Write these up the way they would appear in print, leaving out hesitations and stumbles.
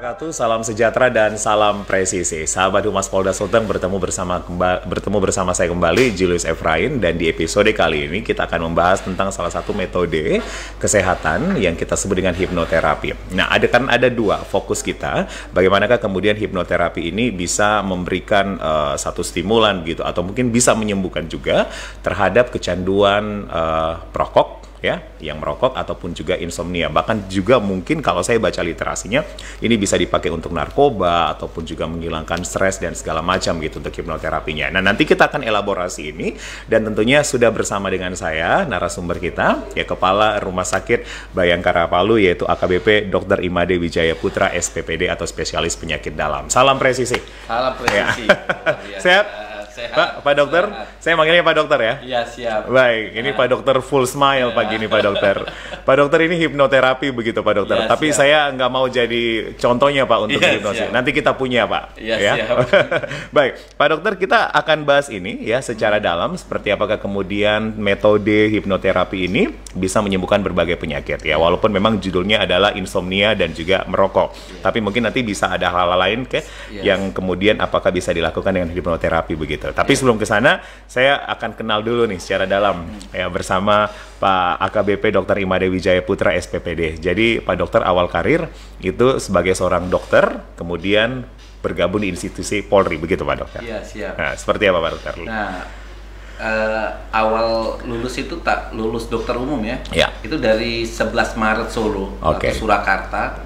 wabarakatuh, salam sejahtera dan salam presisi. Sahabat Humas Polda Sulteng bertemu bersama saya kembali, Julius Efrain, dan di episode kali ini kita akan membahas tentang salah satu metode kesehatan yang kita sebut dengan hipnoterapi. Nah, ada dua fokus kita, bagaimanakah kemudian hipnoterapi ini bisa memberikan satu stimulan gitu, atau mungkin bisa menyembuhkan juga terhadap kecanduan perokok, ya, yang merokok ataupun juga insomnia. Bahkan juga mungkin kalau saya baca literasinya, ini bisa dipakai untuk narkoba ataupun juga menghilangkan stres dan segala macam gitu untuk hipnoterapinya. Nah, nanti kita akan elaborasi ini, dan tentunya sudah bersama dengan saya narasumber kita, ya, Kepala Rumah Sakit Bayangkara Palu, yaitu AKBP Dr. Imade Wijaya Putra, SPPD atau spesialis penyakit dalam. Salam presisi. Salam presisi. Ya. Sehat? Sehat. Pak Dokter, saya manggilnya Pak Dokter ya? Iya, siap. Baik, ini Pak Dokter full smile pagi ini Pak Dokter. Pak Dokter ini hipnoterapi begitu Pak Dokter, Ya, tapi siap. saya nggak mau jadi contohnya Pak untuk Ya, hipnosis. siap. Nanti kita punya Pak. Ya, ya. siap. Baik, Pak Dokter, kita akan bahas ini ya secara dalam, seperti apakah kemudian metode hipnoterapi ini bisa menyembuhkan berbagai penyakit ya, walaupun memang judulnya adalah insomnia dan juga merokok. Tapi mungkin nanti bisa ada hal-hal lain yang kemudian apakah bisa dilakukan dengan hipnoterapi begitu. Tapi sebelum ke sana, saya akan kenal dulu nih secara dalam ya bersama Pak AKBP Dr. Imade Wijaya Putra, SPPD. Jadi Pak Dokter awal karir itu sebagai seorang dokter, kemudian bergabung di institusi Polri, begitu Pak Dokter? Iya, siap. Nah, seperti apa Pak Dokter? Nah, awal lulus itu tak lulus dokter umum ya. Ya. Itu dari 11 Maret Solo Oke. atau Surakarta.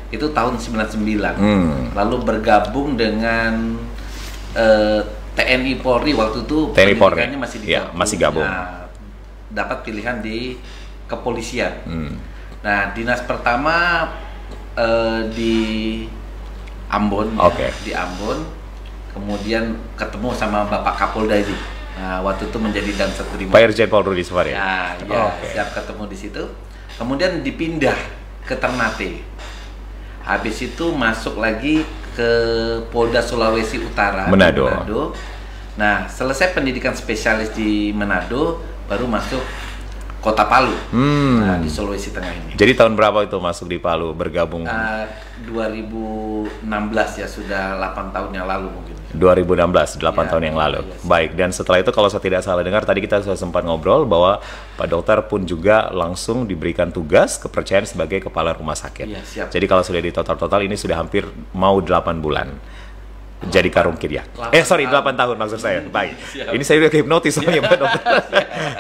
Itu tahun 99. Lalu bergabung dengan TNI Polri waktu itu. TNI Polri. Pendidikannya masih Ya, digabung. masih gabung. Nah, dapat pilihan di kepolisian. Nah, dinas pertama di Ambon, Oke. ya, di Ambon. Kemudian ketemu sama Bapak Kapolda ini. Nah, waktu itu menjadi Danset Brimob. Pak Irjen Paul Rudi Sufahriyadi. Ya, Oke. siap ketemu di situ. Kemudian dipindah ke Ternate. Habis itu masuk lagi ke Polda Sulawesi Utara, di Manado. Nah, selesai pendidikan spesialis di Manado, baru masuk Kota Palu. Nah, di Sulawesi Tengah ini. Jadi tahun berapa itu masuk di Palu bergabung? 2016 ya, sudah 8 tahun yang lalu mungkin. 2016, 8 Ya, tahun yang lalu. iya, Baik, dan setelah itu kalau saya tidak salah dengar, tadi kita sudah sempat ngobrol bahwa Pak Dokter pun juga langsung diberikan tugas kepercayaan sebagai kepala rumah sakit. Iya, siap. Jadi kalau sudah di total-total ini sudah hampir mau 8 bulan. Jadi karungkit ya. 8 tahun maksud saya. Baik. Siap. Ini saya udah hipnotis soalnya Pak Dokter.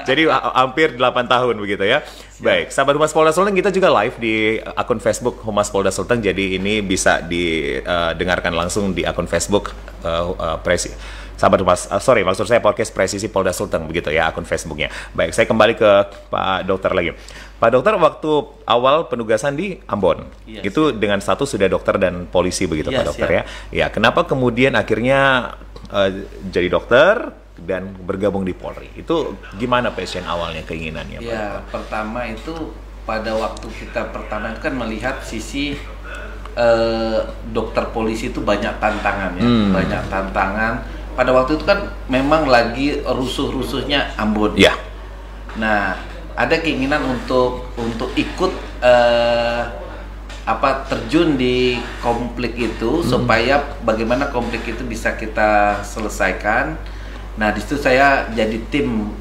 Jadi hampir 8 tahun begitu ya. Baik, sahabat Humas Polda Sulteng, kita juga live di akun Facebook Humas Polda Sulteng. Jadi ini bisa didengarkan langsung di akun Facebook sahabat Humas, maksud saya podcast Presisi Polda Sulteng begitu ya, akun Facebooknya. Baik, saya kembali ke Pak Dokter lagi. Pak Dokter, waktu awal penugasan di Ambon, Iya, itu dengan status sudah dokter dan polisi begitu Iya, Pak Dokter siap. ya. Ya, kenapa kemudian akhirnya jadi dokter dan bergabung di Polri? Itu gimana passion awalnya, keinginannya Pak? Ya, pertama itu pada waktu kita pertama itu kan melihat sisi dokter polisi itu banyak tantangan ya, banyak tantangan. Pada waktu itu kan memang lagi rusuh-rusuhnya Ambon. Ya. Nah, ada keinginan untuk ikut terjun di konflik itu supaya bagaimana konflik itu bisa kita selesaikan. Nah, di situ saya jadi tim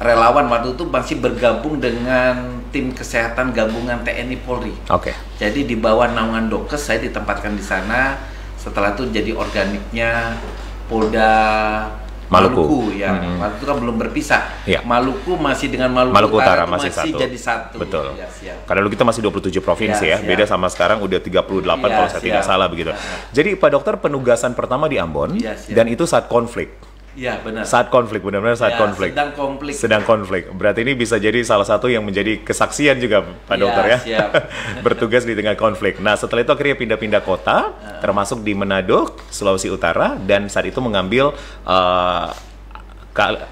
relawan waktu itu masih bergabung dengan tim kesehatan gabungan TNI Polri. Oke. Jadi di bawah naungan Dokes saya ditempatkan di sana. Setelah itu jadi organiknya Polda Maluku ya. Waktu itu kan belum berpisah. Ya. Maluku masih dengan Maluku Utara itu masih satu. jadi satu. Betul. Ya, siap. Karena dulu kita masih 27 provinsi ya, Ya, siap. beda sama sekarang udah 38 Ya, kalau saya tidak siap. salah begitu. Jadi Pak Dokter penugasan pertama di Ambon, Ya, siap. dan itu saat konflik. Ya, benar. Saat konflik, benar-benar saat Ya, konflik. sedang konflik. Berarti ini bisa jadi salah satu yang menjadi kesaksian juga Pak Ya, Dokter ya. siap. Bertugas di tengah konflik. Nah, setelah itu akhirnya pindah-pindah kota, termasuk di Manado, Sulawesi Utara, dan saat itu mengambil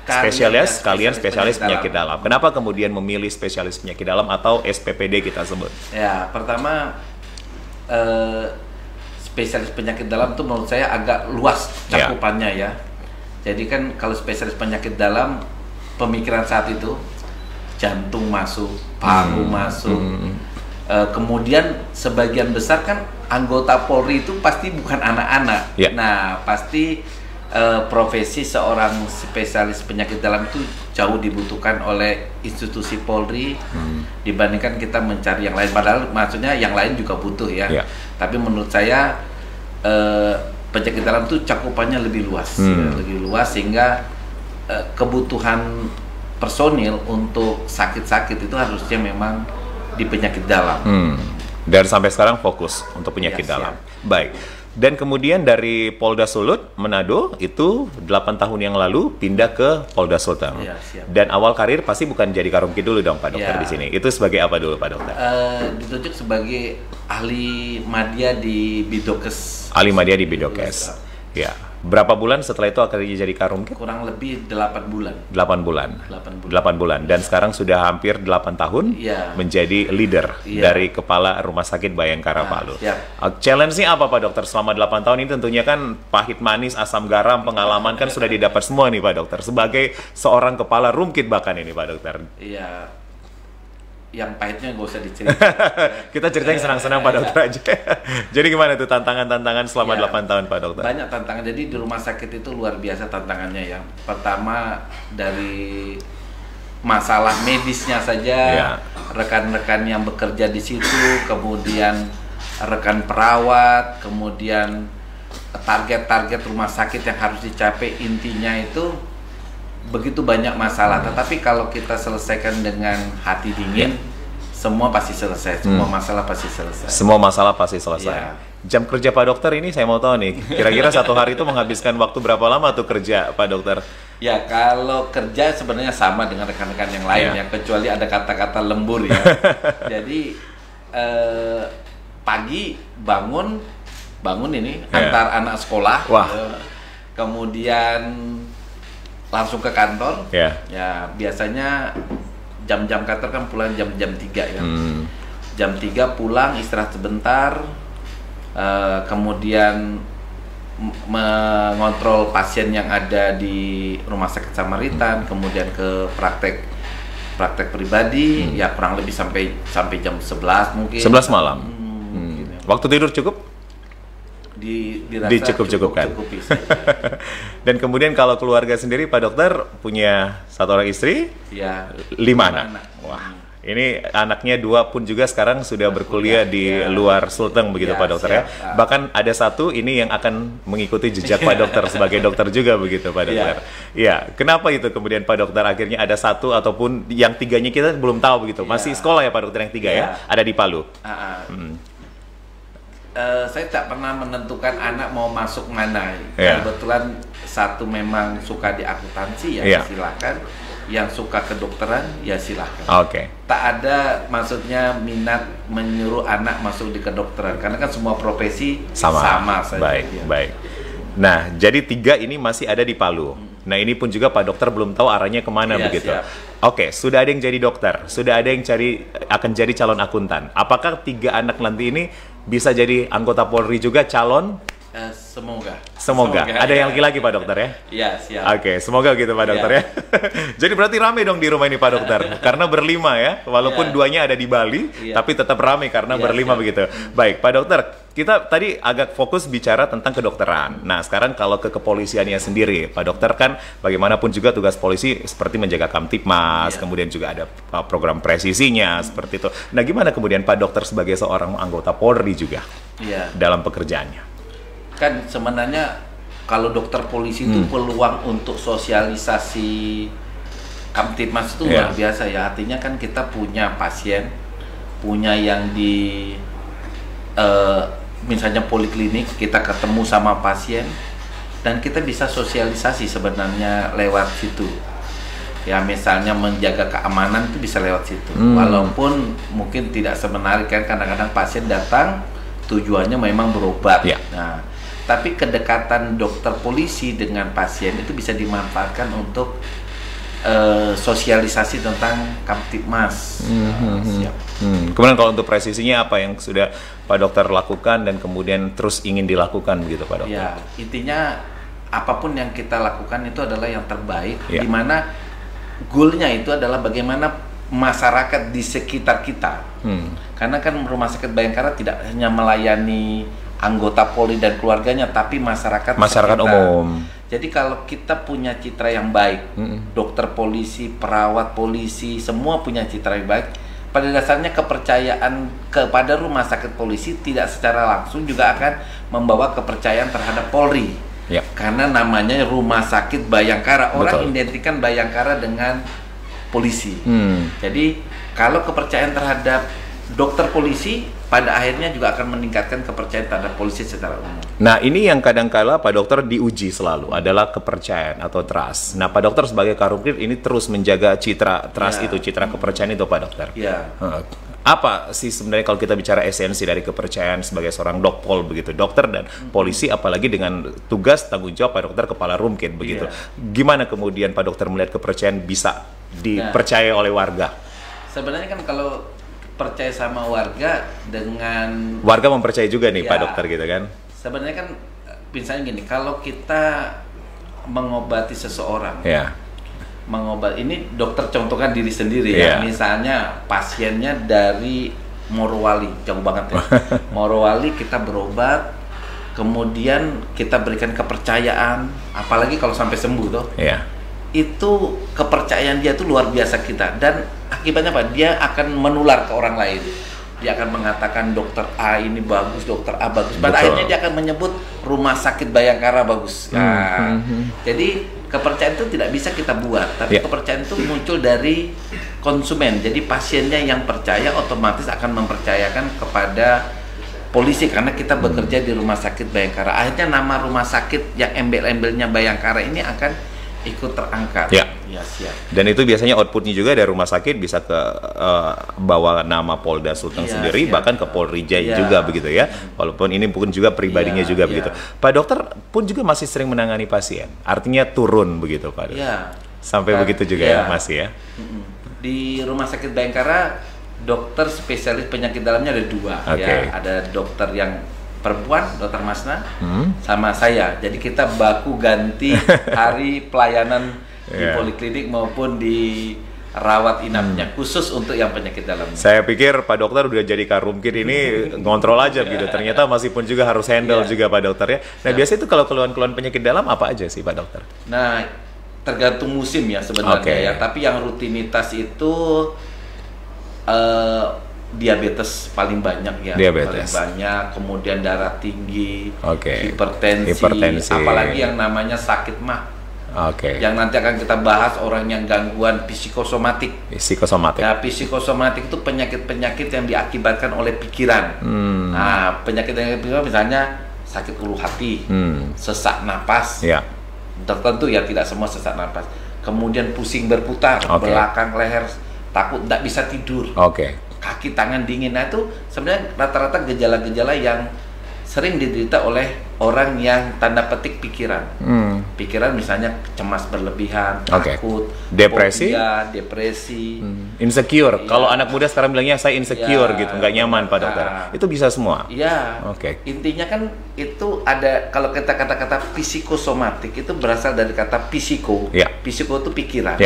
spesialis spesialis penyakit dalam. Kenapa kemudian memilih spesialis penyakit dalam atau SPPD kita sebut? Ya, pertama spesialis penyakit dalam tuh menurut saya agak luas cakupannya ya. Jadi kan kalau spesialis penyakit dalam, pemikiran saat itu jantung masuk, paru masuk, Kemudian sebagian besar kan anggota Polri itu pasti bukan anak-anak. Nah, pasti profesi seorang spesialis penyakit dalam itu jauh dibutuhkan oleh institusi Polri dibandingkan kita mencari yang lain. Padahal maksudnya yang lain juga butuh ya. Tapi menurut saya penyakit dalam itu cakupannya lebih luas, lebih luas sehingga kebutuhan personil untuk sakit-sakit itu harusnya memang di penyakit dalam. Dan sampai sekarang fokus untuk penyakit dalam. Baik. Dan kemudian dari Polda Sulut, Manado, itu 8 tahun yang lalu pindah ke Polda Sulteng. Dan awal karir pasti bukan jadi Karumkit dulu dong Pak Dokter di sini. Itu sebagai apa dulu Pak Dokter? Ditunjuk sebagai ahli madya di Bidokes. Ahli madya di Bidokes. Ya. Berapa bulan setelah itu akhirnya jadi Karumkit? Kurang lebih 8 bulan. 8 bulan. 8 bulan. Dan sekarang sudah hampir 8 tahun menjadi leader dari Kepala Rumah Sakit Bayangkara Palu. Challenge-nya apa Pak Dokter? Selama 8 tahun ini tentunya kan pahit manis, asam garam, pengalaman kan sudah didapat semua nih Pak Dokter. Sebagai seorang Kepala Rumkit bahkan ini Pak Dokter. Iya. Yang pahitnya nggak usah diceritakan. Kita ceritain senang-senang Pak Dokter aja. Jadi gimana tuh tantangan-tantangan selama 8 tahun Pak Dokter? Banyak tantangan. Jadi di rumah sakit itu luar biasa tantangannya ya. Pertama dari masalah medisnya saja, rekan-rekan yang bekerja di situ, kemudian rekan perawat, kemudian target-target rumah sakit yang harus dicapai, intinya itu begitu banyak masalah. Tetapi kalau kita selesaikan dengan hati dingin, semua pasti selesai. Semua masalah pasti selesai. Semua masalah pasti selesai. Jam kerja Pak Dokter ini saya mau tahu nih, kira-kira satu hari itu menghabiskan waktu berapa lama tuh kerja Pak Dokter? Ya kalau kerja sebenarnya sama dengan rekan-rekan yang lain ya, kecuali ada kata-kata lembur ya. Jadi pagi bangun ini antar anak sekolah, kemudian langsung ke kantor. Ya biasanya jam-jam kantor kan pulang jam 3 ya. Jam 3 pulang, istirahat sebentar, kemudian mengontrol pasien yang ada di Rumah Sakit Samaritan, kemudian ke praktek pribadi, ya kurang lebih sampai jam 11 mungkin. 11 malam. Gitu. Waktu tidur cukup? Dicukup-cukupkan. Dan kemudian kalau keluarga sendiri Pak Dokter punya 1 orang istri, 5 anak. Wah, ini anaknya 2 pun juga sekarang sudah berkuliah di luar Sulteng begitu Pak Dokter ya. Bahkan ada 1 ini yang akan mengikuti jejak Pak Dokter sebagai dokter juga begitu Pak Dokter. Iya, kenapa itu kemudian Pak Dokter akhirnya ada 1 ataupun yang 3-nya kita belum tahu begitu. Masih sekolah ya Pak Dokter yang 3 ya, ada di Palu. Saya tak pernah menentukan anak mau masuk mana. Kebetulan 1 memang suka di akuntansi ya silakan. Yang suka kedokteran ya silakan. Tak ada maksudnya minat menyuruh anak masuk di kedokteran karena kan semua profesi sama saja. Baik. Nah, jadi 3 ini masih ada di Palu. Nah, ini pun juga Pak Dokter belum tahu arahnya kemana begitu. Sudah ada yang jadi dokter, sudah ada yang akan jadi calon akuntan. Apakah 3 anak nanti ini bisa jadi anggota Polri juga calon? Semoga. Ada yang lagi-lagi Pak Dokter ya? Iya, siap. Semoga gitu Pak Dokter ya. Jadi berarti rame dong di rumah ini Pak Dokter. Karena berlima ya, walaupun 2-nya ada di Bali, tapi tetap rame karena berlima begitu. Baik Pak Dokter, kita tadi agak fokus bicara tentang kedokteran. Nah sekarang kalau ke kepolisiannya sendiri, Pak Dokter kan bagaimanapun juga tugas polisi seperti menjaga Kamtipmas, kemudian juga ada program presisinya seperti itu. Nah gimana kemudian Pak Dokter sebagai seorang anggota Polri juga dalam pekerjaannya? Kan sebenarnya kalau dokter polisi itu peluang untuk sosialisasi Kamtipmas itu luar biasa ya. Artinya kan kita punya pasien, punya yang di misalnya poliklinik, kita ketemu sama pasien dan kita bisa sosialisasi sebenarnya lewat situ. Ya misalnya menjaga keamanan itu bisa lewat situ. Walaupun mungkin tidak semenarik kan, kadang-kadang pasien datang tujuannya memang berobat. Nah, tapi kedekatan dokter polisi dengan pasien itu bisa dimanfaatkan untuk sosialisasi tentang Kamtipmas. Kemudian kalau untuk presisinya apa yang sudah Pak Dokter lakukan dan kemudian terus ingin dilakukan begitu Pak Dokter? Ya, intinya apapun yang kita lakukan itu adalah yang terbaik, di mana goalnya itu adalah bagaimana masyarakat di sekitar kita. Karena kan Rumah Sakit Bayangkara tidak hanya melayani anggota Polri dan keluarganya, tapi masyarakat umum. Jadi kalau kita punya citra yang baik, dokter polisi, perawat polisi, semua punya citra yang baik, pada dasarnya kepercayaan kepada rumah sakit polisi tidak secara langsung juga akan membawa kepercayaan terhadap Polri. Karena namanya Rumah Sakit Bayangkara, orang identikan Bayangkara dengan polisi. Jadi kalau kepercayaan terhadap dokter polisi pada akhirnya juga akan meningkatkan kepercayaan terhadap polisi secara umum. Nah, ini yang kadang-kala Pak Dokter diuji selalu adalah kepercayaan atau trust. Nah, Pak Dokter sebagai Karumkrit ini terus menjaga citra trust itu, citra kepercayaan itu, Pak Dokter. Apa sih sebenarnya kalau kita bicara esensi dari kepercayaan sebagai seorang dokpol begitu, dokter dan polisi, apalagi dengan tugas tanggung jawab Pak Dokter kepala Rumkit begitu. Gimana kemudian Pak Dokter melihat kepercayaan bisa dipercaya oleh warga? Sebenarnya kan kalau percaya sama warga dengan warga mempercayai juga nih Pak Dokter gitu kan. Sebenarnya kan misalnya gini, kalau kita mengobati seseorang, ini dokter contohkan diri sendiri ya. Misalnya pasiennya dari Morowali, jauh banget ya. Morowali kita berobat, kemudian kita berikan kepercayaan, apalagi kalau sampai sembuh tuh. Itu kepercayaan dia tuh luar biasa kita, dan akibatnya apa? Dia akan menular ke orang lain. Dia akan mengatakan dokter A ini bagus, dokter A bagus. Pada akhirnya dia akan menyebut Rumah Sakit Bayangkara bagus. Jadi kepercayaan itu tidak bisa kita buat, tapi kepercayaan itu muncul dari konsumen. Jadi pasiennya yang percaya otomatis akan mempercayakan kepada polisi karena kita bekerja di Rumah Sakit Bayangkara. Akhirnya nama rumah sakit yang embel-embelnya Bayangkara ini akan ikut terangkat. Siap. Dan itu biasanya outputnya juga dari rumah sakit bisa ke bawa nama Polda Sulteng sendiri, bahkan ke Polri Jaya juga begitu ya. Walaupun ini bukan juga pribadinya juga begitu. Pak Dokter pun juga masih sering menangani pasien. Artinya turun begitu Pak. Sampai begitu juga ya masih ya. Di Rumah Sakit Bayangkara dokter spesialis penyakit dalamnya ada 2 ya. Ada dokter yang perempuan, Dokter Masna, sama saya. Jadi kita baku ganti hari pelayanan di poliklinik maupun di rawat inapnya, khusus untuk yang penyakit dalam. Saya pikir Pak Dokter udah jadi Karumkit ini ngontrol aja gitu. Ternyata masih pun juga harus handle juga Pak Dokter ya. Nah biasanya itu kalau keluhan-keluhan penyakit dalam apa aja sih Pak Dokter? Nah tergantung musim ya sebenarnya ya. Tapi yang rutinitas itu diabetes paling banyak ya, paling banyak, kemudian darah tinggi, hipertensi, apalagi yang namanya sakit mah, yang nanti akan kita bahas, orang yang gangguan psikosomatik. Ya, psikosomatik itu penyakit-penyakit yang diakibatkan oleh pikiran. Nah, penyakit yang misalnya sakit ulu hati, sesak napas, tertentu ya, tidak semua sesak napas. Kemudian pusing berputar, belakang leher, takut tidak bisa tidur. Kaki tangan dingin. Nah itu sebenarnya rata-rata gejala-gejala yang sering diderita oleh orang yang tanda petik pikiran. Pikiran misalnya cemas berlebihan, takut, depresi, fobia, depresi, insecure. Kalau anak muda sekarang bilangnya saya insecure gitu, nggak nyaman Pak Dokter. Itu bisa semua. Intinya kan itu ada, kalau kita kata-kata psikosomatik itu berasal dari kata psiko. Psiko itu pikiran.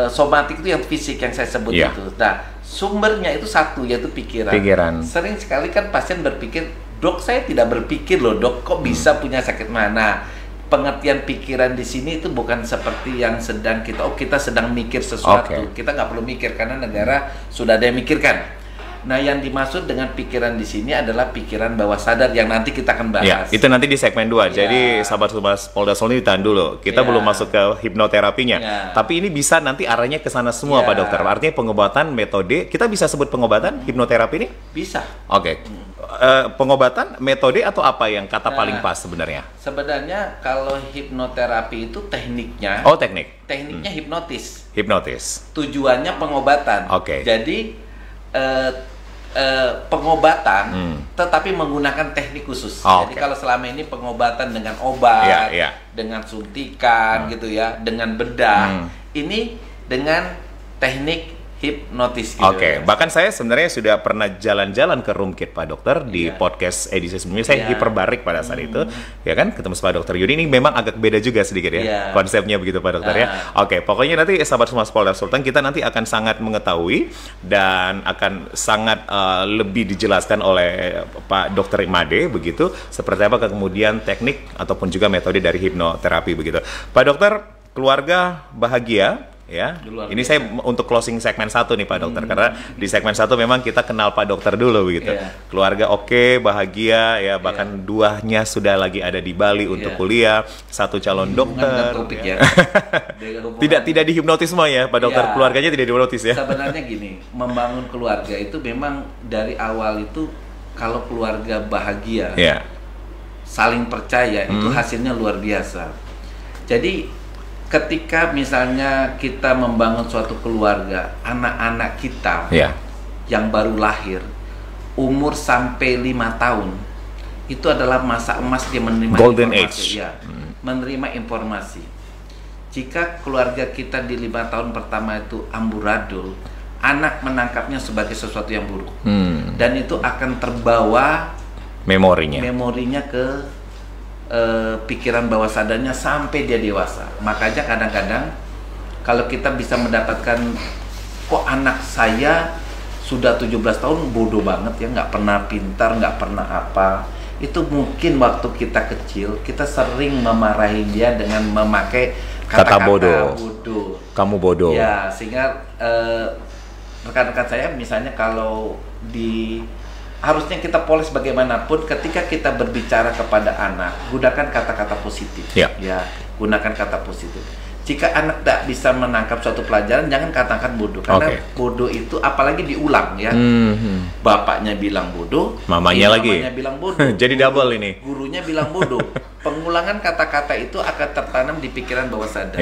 Somatik itu yang fisik yang saya sebut itu. Nah, sumbernya itu satu, yaitu pikiran. Sering sekali kan pasien berpikir, dok saya tidak berpikir loh dok, kok bisa punya sakit mana? Pengertian pikiran di sini itu bukan seperti yang sedang kita sedang mikir sesuatu. Kita nggak perlu mikir karena negara sudah ada yang mikirkan. Nah, yang dimaksud dengan pikiran di sini adalah pikiran bawah sadar yang nanti kita akan bahas. Itu nanti di segmen 2. Jadi sahabat-sahabat Polda Sulteng ditahan dulu. Kita belum masuk ke hipnoterapinya. Tapi ini bisa nanti arahnya ke sana semua Pak Dokter. Artinya pengobatan metode, kita bisa sebut pengobatan hipnoterapi ini? Bisa. Pengobatan metode atau apa yang kata paling pas sebenarnya? Sebenarnya kalau hipnoterapi itu tekniknya. Tekniknya hipnotis. Tujuannya pengobatan. Jadi pengobatan tetapi menggunakan teknik khusus. Jadi kalau selama ini pengobatan dengan obat, dengan suntikan gitu ya, dengan bedah, ini dengan teknik hipnotis gitu. Oke, bahkan saya sebenarnya sudah pernah jalan-jalan ke room kit Pak Dokter di podcast edisi sebelumnya. Saya hiperbarik pada saat itu, ya kan, ketemu Pak Dokter Yudi. Ini memang agak beda juga sedikit ya, konsepnya begitu Pak Dokter ya. Oke, pokoknya nanti sahabat Humas Polda Sulteng, kita nanti akan sangat mengetahui dan akan sangat lebih dijelaskan oleh Pak Dokter Imade begitu, seperti apa kemudian teknik ataupun juga metode dari hipnoterapi begitu. Pak Dokter, keluarga bahagia. Ya, ini saya untuk closing segmen 1 nih Pak Dokter, karena di segmen 1 memang kita kenal Pak Dokter dulu begitu. Keluarga oke, bahagia ya, bahkan duanya sudah lagi ada di Bali untuk kuliah, satu calon dokter. Tidak dihipnotis semua ya Pak Dokter, keluarganya tidak dihipnotis ya. Sebenarnya gini, membangun keluarga itu memang dari awal itu kalau keluarga bahagia, saling percaya itu hasilnya luar biasa. Jadi ketika misalnya kita membangun suatu keluarga, anak-anak kita yang baru lahir, umur sampai 5 tahun, itu adalah masa emas dia menerima golden informasi. Age. Menerima informasi. Jika keluarga kita di 5 tahun pertama itu amburadul, anak menangkapnya sebagai sesuatu yang buruk. Dan itu akan terbawa memorinya ke pikiran bawah sadarnya sampai dia dewasa. Makanya kadang-kadang kalau kita bisa mendapatkan, kok anak saya sudah 17 tahun bodoh banget ya, nggak pernah pintar, nggak pernah apa, itu mungkin waktu kita kecil kita sering memarahi dia dengan memakai kata-kata bodoh. Kamu bodoh ya, sehingga rekan-rekan saya misalnya kalau harusnya kita polis bagaimanapun ketika kita berbicara kepada anak, gunakan kata-kata positif. Ya, gunakan kata positif. Jika anak tidak bisa menangkap suatu pelajaran, jangan katakan bodoh, karena bodoh itu apalagi diulang ya. Bapaknya bilang bodoh, mamanya bilang bodoh. Jadi double ini. Gurunya bilang bodoh. Pengulangan kata-kata itu akan tertanam di pikiran bawah sadar.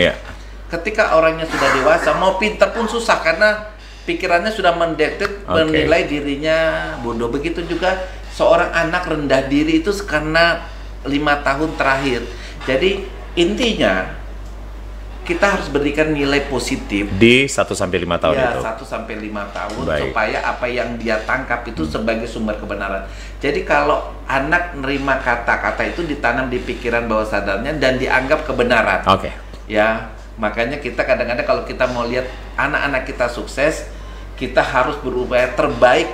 Ketika orangnya sudah dewasa, mau pintar pun susah karena pikirannya sudah menilai dirinya bodoh. Begitu juga seorang anak rendah diri itu karena 5 tahun terakhir. Jadi intinya kita harus berikan nilai positif di 1-5 tahun itu. 1-5 tahun. Supaya apa yang dia tangkap itu sebagai sumber kebenaran. Jadi kalau anak nerima kata-kata itu ditanam di pikiran bawah sadarnya dan dianggap kebenaran. Ya, makanya kita kadang-kadang kalau kita mau lihat anak-anak kita sukses, kita harus berupaya terbaik,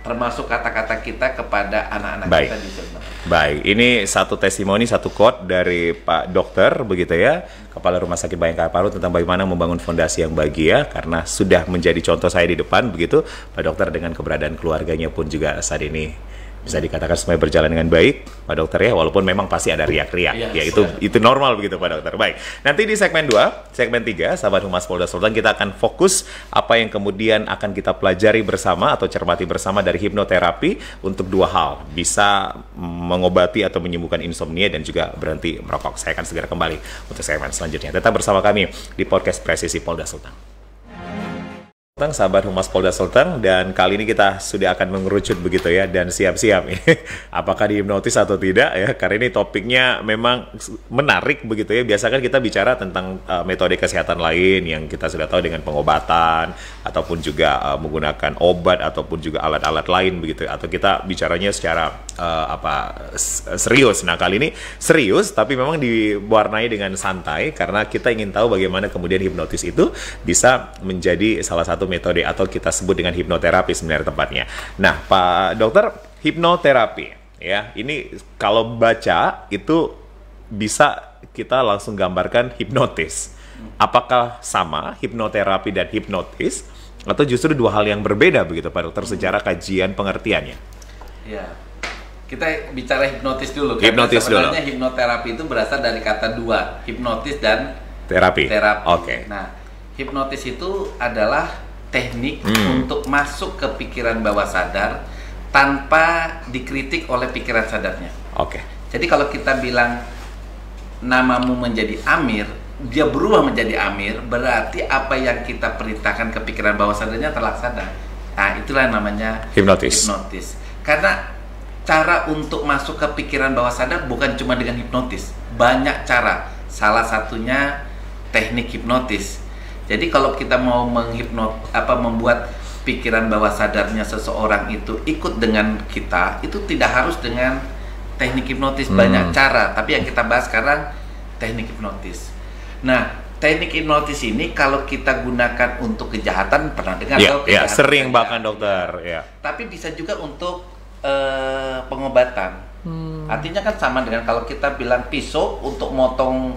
termasuk kata-kata kita kepada anak-anak kita di sana. Baik, ini satu testimoni, satu quote dari Pak Dokter begitu ya, Kepala Rumah Sakit Bayangkara Parut, tentang bagaimana membangun fondasi yang bahagia, karena sudah menjadi contoh saya di depan begitu. Pak Dokter dengan keberadaan keluarganya pun juga saat ini bisa dikatakan semuanya berjalan dengan baik, Pak Dokter ya, walaupun memang pasti ada riak-riak. Itu normal begitu Pak Dokter. Baik, nanti di segmen 2, segmen 3, sahabat Humas Polda Sulteng, kita akan fokus apa yang kemudian akan kita pelajari bersama atau cermati bersama dari hipnoterapi untuk 2 hal, bisa mengobati atau menyembuhkan insomnia dan juga berhenti merokok. Saya akan segera kembali untuk segmen selanjutnya. Tetap bersama kami di podcast Presisi Polda Sulteng. Sahabat Humas Polda Sulteng, dan kali ini kita sudah akan mengerucut begitu ya, dan siap-siap ini apakah dihipnotis atau tidak ya, karena ini topiknya memang menarik begitu ya. Biasa kan kita bicara tentang metode kesehatan lain yang kita sudah tahu dengan pengobatan ataupun juga menggunakan obat ataupun juga alat-alat lain begitu, atau kita bicaranya secara serius. Nah, kali ini serius tapi memang diwarnai dengan santai, karena kita ingin tahu bagaimana kemudian hipnotis itu bisa menjadi salah satu metode atau kita sebut dengan hipnoterapi sebenarnya tempatnya. Nah, Pak Dokter, hipnoterapi ya, ini kalau baca itu bisa kita langsung gambarkan hipnotis. Apakah sama hipnoterapi dan hipnotis atau justru 2 hal yang berbeda begitu Pak Dokter secara kajian pengertiannya? Ya. Kita bicara hipnotis dulu. Hipnotis dulu. Sebenarnya hipnoterapi itu berasal dari kata 2, hipnotis dan terapi. Nah, hipnotis itu adalah teknik untuk masuk ke pikiran bawah sadar tanpa dikritik oleh pikiran sadarnya. Jadi kalau kita bilang namamu menjadi Amir, dia berubah menjadi Amir, berarti apa yang kita perintahkan ke pikiran bawah sadarnya terlaksana. Nah, itulah namanya hipnotis. Karena cara untuk masuk ke pikiran bawah sadar bukan cuma dengan hipnotis, banyak cara. Salah satunya teknik hipnotis. Jadi kalau kita mau membuat pikiran bawah sadarnya seseorang itu ikut dengan kita, itu tidak harus dengan teknik hipnotis. Banyak cara, tapi yang kita bahas sekarang teknik hipnotis. Nah, teknik hipnotis ini kalau kita gunakan untuk kejahatan, pernah dengar? Iya, sering bahkan dokter. Ya. Tapi bisa juga untuk pengobatan. Artinya kan sama dengan kalau kita bilang pisau untuk motong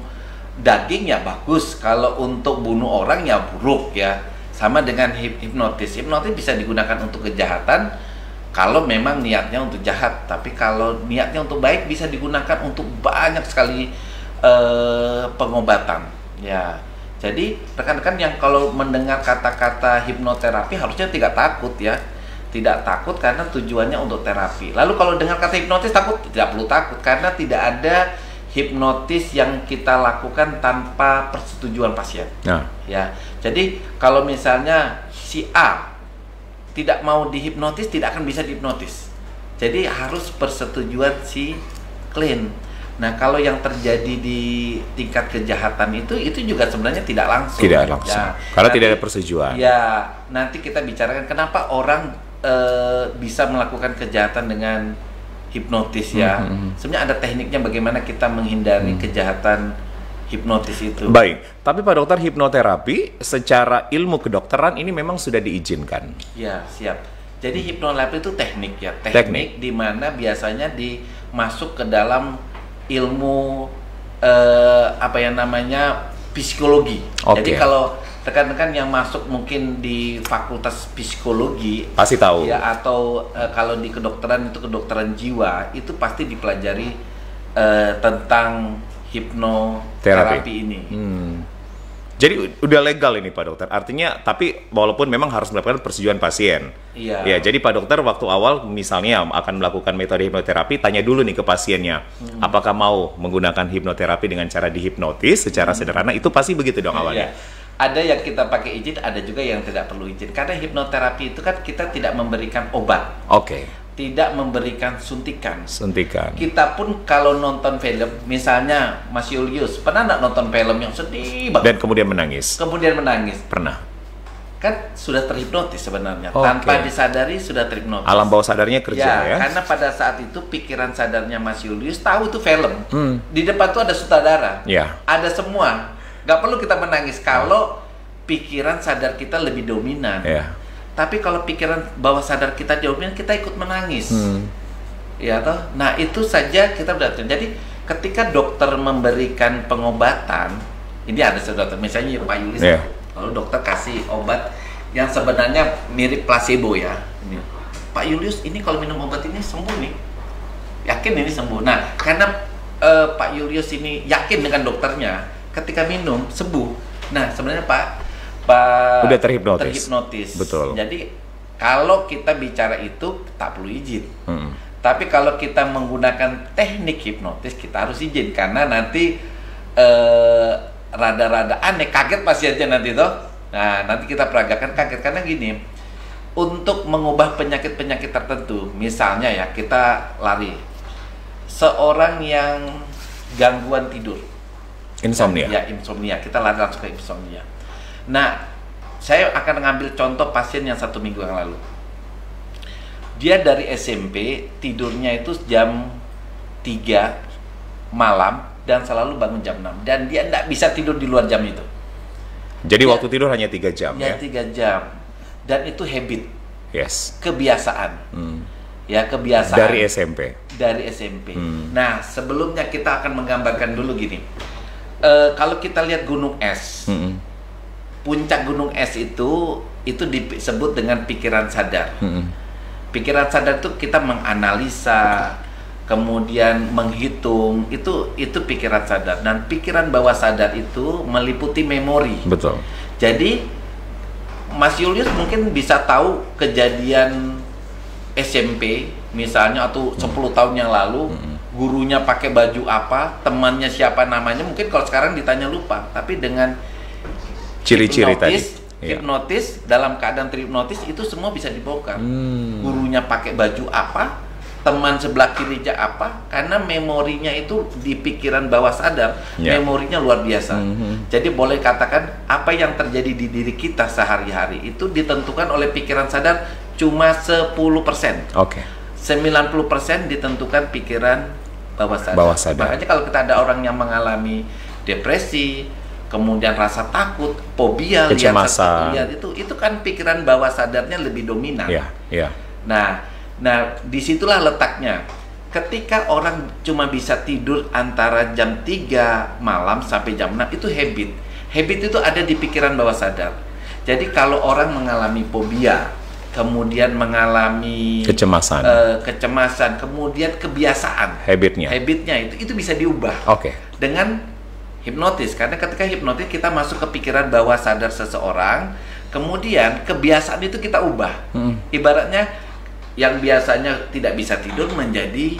daging ya bagus, kalau untuk bunuh orang ya buruk ya. Sama dengan hipnotis. Hipnotis bisa digunakan untuk kejahatan kalau memang niatnya untuk jahat, tapi kalau niatnya untuk baik bisa digunakan untuk banyak sekali pengobatan. Ya. Jadi rekan-rekan yang kalau mendengar kata-kata hipnoterapi harusnya tidak takut ya. Tidak takut karena tujuannya untuk terapi. Lalu kalau dengar kata hipnotis takut, tidak perlu takut karena tidak ada hipnotis yang kita lakukan tanpa persetujuan pasien. Ya. Jadi kalau misalnya si A tidak mau dihipnotis, tidak akan bisa dihipnotis. Jadi harus persetujuan si klien. Nah, kalau yang terjadi di tingkat kejahatan itu juga sebenarnya tidak langsung. Tidak langsung. Ya, karena nanti, tidak ada persetujuan. Ya, nanti kita bicarakan kenapa orang bisa melakukan kejahatan dengan hipnotis ya. Sebenarnya ada tekniknya bagaimana kita menghindari kejahatan hipnotis itu. Baik, tapi Pak Dokter, hipnoterapi secara ilmu kedokteran ini memang sudah diizinkan. Ya, siap. Jadi hipnoterapi itu teknik ya, teknik di mana biasanya dimasuk ke dalam ilmu psikologi. Jadi kalau rekan-rekan yang masuk mungkin di fakultas psikologi pasti tahu ya, atau kalau di kedokteran itu kedokteran jiwa itu pasti dipelajari tentang hipnoterapi ini. Jadi udah legal ini Pak Dokter. Artinya tapi walaupun memang harus mendapatkan persetujuan pasien. Iya. Ya, jadi Pak Dokter waktu awal misalnya akan melakukan metode hipnoterapi, tanya dulu nih ke pasiennya, apakah mau menggunakan hipnoterapi dengan cara dihipnotis secara sederhana. Itu pasti begitu dong awalnya. Iya. Ada yang kita pakai izin, ada juga yang tidak perlu izin. Karena hipnoterapi itu kan kita tidak memberikan obat. Tidak memberikan suntikan. Kita pun kalau nonton film, misalnya Mas Julius, pernah nggak nonton film yang sedih banget? Dan kemudian menangis? Pernah. Kan sudah terhipnotis sebenarnya. Tanpa disadari sudah terhipnotis. Alam bawah sadarnya kerja ya? Karena pada saat itu pikiran sadarnya Mas Julius tahu itu film. Di depan tuh ada sutradara. Ada semua. Nggak perlu kita menangis kalau pikiran sadar kita lebih dominan. Tapi kalau pikiran bawah sadar kita dominan, kita ikut menangis. Ya toh? Nah, itu saja kita berarti. Jadi ketika dokter memberikan pengobatan, ini ada dokter, misalnya Pak Yulis, lalu dokter kasih obat yang sebenarnya mirip placebo ya. Ini. Pak Julius, ini kalau minum obat ini sembuh nih. Yakin ini sembuh. Nah, karena Pak Julius ini yakin dengan dokternya, ketika minum sembuh. Nah, sebenarnya Pak udah terhipnotis. Betul. Jadi kalau kita bicara itu tak perlu izin. Tapi kalau kita menggunakan teknik hipnotis kita harus izin karena nanti rada-rada aneh, kaget pasiennya nanti toh. Nah, nanti kita peragakan kaget karena gini. Untuk mengubah penyakit-penyakit tertentu, misalnya ya kita lari. Seorang yang gangguan tidur. Insomnia. Ya, insomnia. Kita lari langsung ke insomnia. Nah, saya akan mengambil contoh pasien yang 1 minggu yang lalu. Dia dari SMP, tidurnya itu jam 3 malam dan selalu bangun jam 6. Dan dia tidak bisa tidur di luar jam itu. Jadi waktu tidur hanya 3 jam ya? 3 jam. Dan itu habit. Kebiasaan. Ya, kebiasaan. Dari SMP? Dari SMP. Nah, sebelumnya kita akan menggambarkan dulu gini. Kalau kita lihat gunung es, puncak gunung es itu disebut dengan pikiran sadar. Pikiran sadar itu kita menganalisa, kemudian menghitung, itu pikiran sadar. Dan pikiran bawah sadar itu meliputi memori. Betul. Jadi Mas Julius mungkin bisa tahu kejadian SMP misalnya atau 10 tahun yang lalu. Gurunya pakai baju apa, temannya siapa namanya, mungkin kalau sekarang ditanya lupa. Tapi dengan ciri-ciri tadi, hipnotis dalam keadaan terhipnotis itu semua bisa dibongkar. Gurunya pakai baju apa, teman sebelah kirinya apa, karena memorinya itu di pikiran bawah sadar, memorinya luar biasa. Jadi boleh katakan apa yang terjadi di diri kita sehari-hari itu ditentukan oleh pikiran sadar cuma 10%. 90% ditentukan pikiran bawah sadar. Makanya kalau kita ada orang yang mengalami depresi, kemudian rasa takut, fobia, kecemasan, itu kan pikiran bawah sadarnya lebih dominan. Nah, disitulah letaknya. Ketika orang cuma bisa tidur antara jam 3 malam sampai jam 6, itu habit. Habit itu ada di pikiran bawah sadar. Jadi kalau orang mengalami fobia, kemudian mengalami kecemasan, kemudian kebiasaan, habitnya itu bisa diubah dengan hipnotis. Karena ketika hipnotis kita masuk ke pikiran bawah sadar seseorang, kemudian kebiasaan itu kita ubah. Ibaratnya yang biasanya tidak bisa tidur menjadi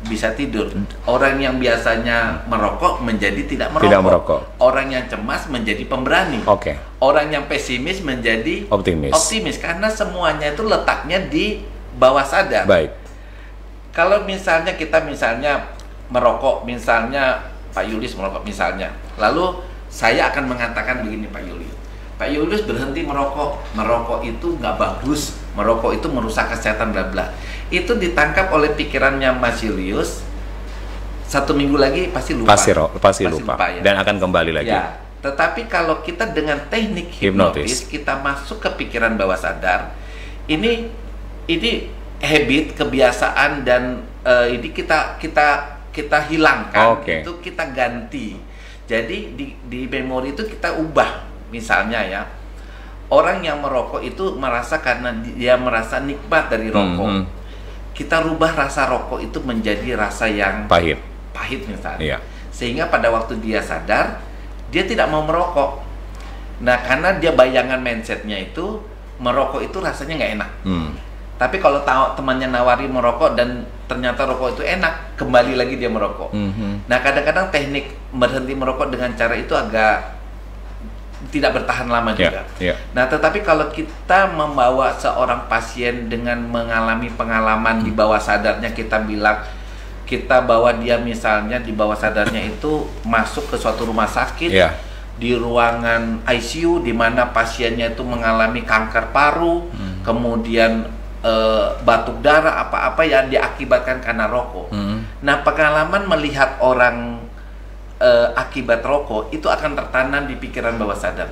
bisa tidur. Orang yang biasanya merokok menjadi tidak merokok. Orang yang cemas menjadi pemberani. Orang yang pesimis menjadi optimis. Karena semuanya itu letaknya di bawah sadar. Kalau misalnya kita merokok, misalnya Pak Julius merokok misalnya, lalu saya akan mengatakan begini, Pak Julius berhenti merokok. Merokok itu nggak bagus. Merokok itu merusak kesehatan bla bla. Itu ditangkap oleh pikirannya Mas Julius. 1 minggu lagi pasti lupa. Pasti lupa ya. Dan akan kembali lagi. Tetapi kalau kita dengan teknik hipnotis kita masuk ke pikiran bawah sadar, ini habit, kebiasaan, dan ini kita hilangkan, itu kita ganti. Jadi di memori itu kita ubah. Misalnya ya, orang yang merokok itu merasa karena dia merasa nikmat dari rokok. Kita rubah rasa rokok itu menjadi rasa yang pahit misalnya. Sehingga pada waktu dia sadar, dia tidak mau merokok. Nah, karena dia bayangan mindsetnya itu merokok itu rasanya nggak enak. Tapi kalau tahu temannya nawari merokok dan ternyata rokok itu enak, kembali lagi dia merokok. Nah, kadang-kadang teknik berhenti merokok dengan cara itu agak tidak bertahan lama juga. Nah, tetapi kalau kita membawa seorang pasien dengan mengalami pengalaman di bawah sadarnya, kita bawa dia misalnya di bawah sadarnya itu masuk ke suatu rumah sakit, di ruangan ICU di mana pasiennya itu mengalami kanker paru, kemudian batuk darah, apa-apa yang diakibatkan karena rokok. Nah, pengalaman melihat orang akibat rokok itu akan tertanam di pikiran bawah sadar.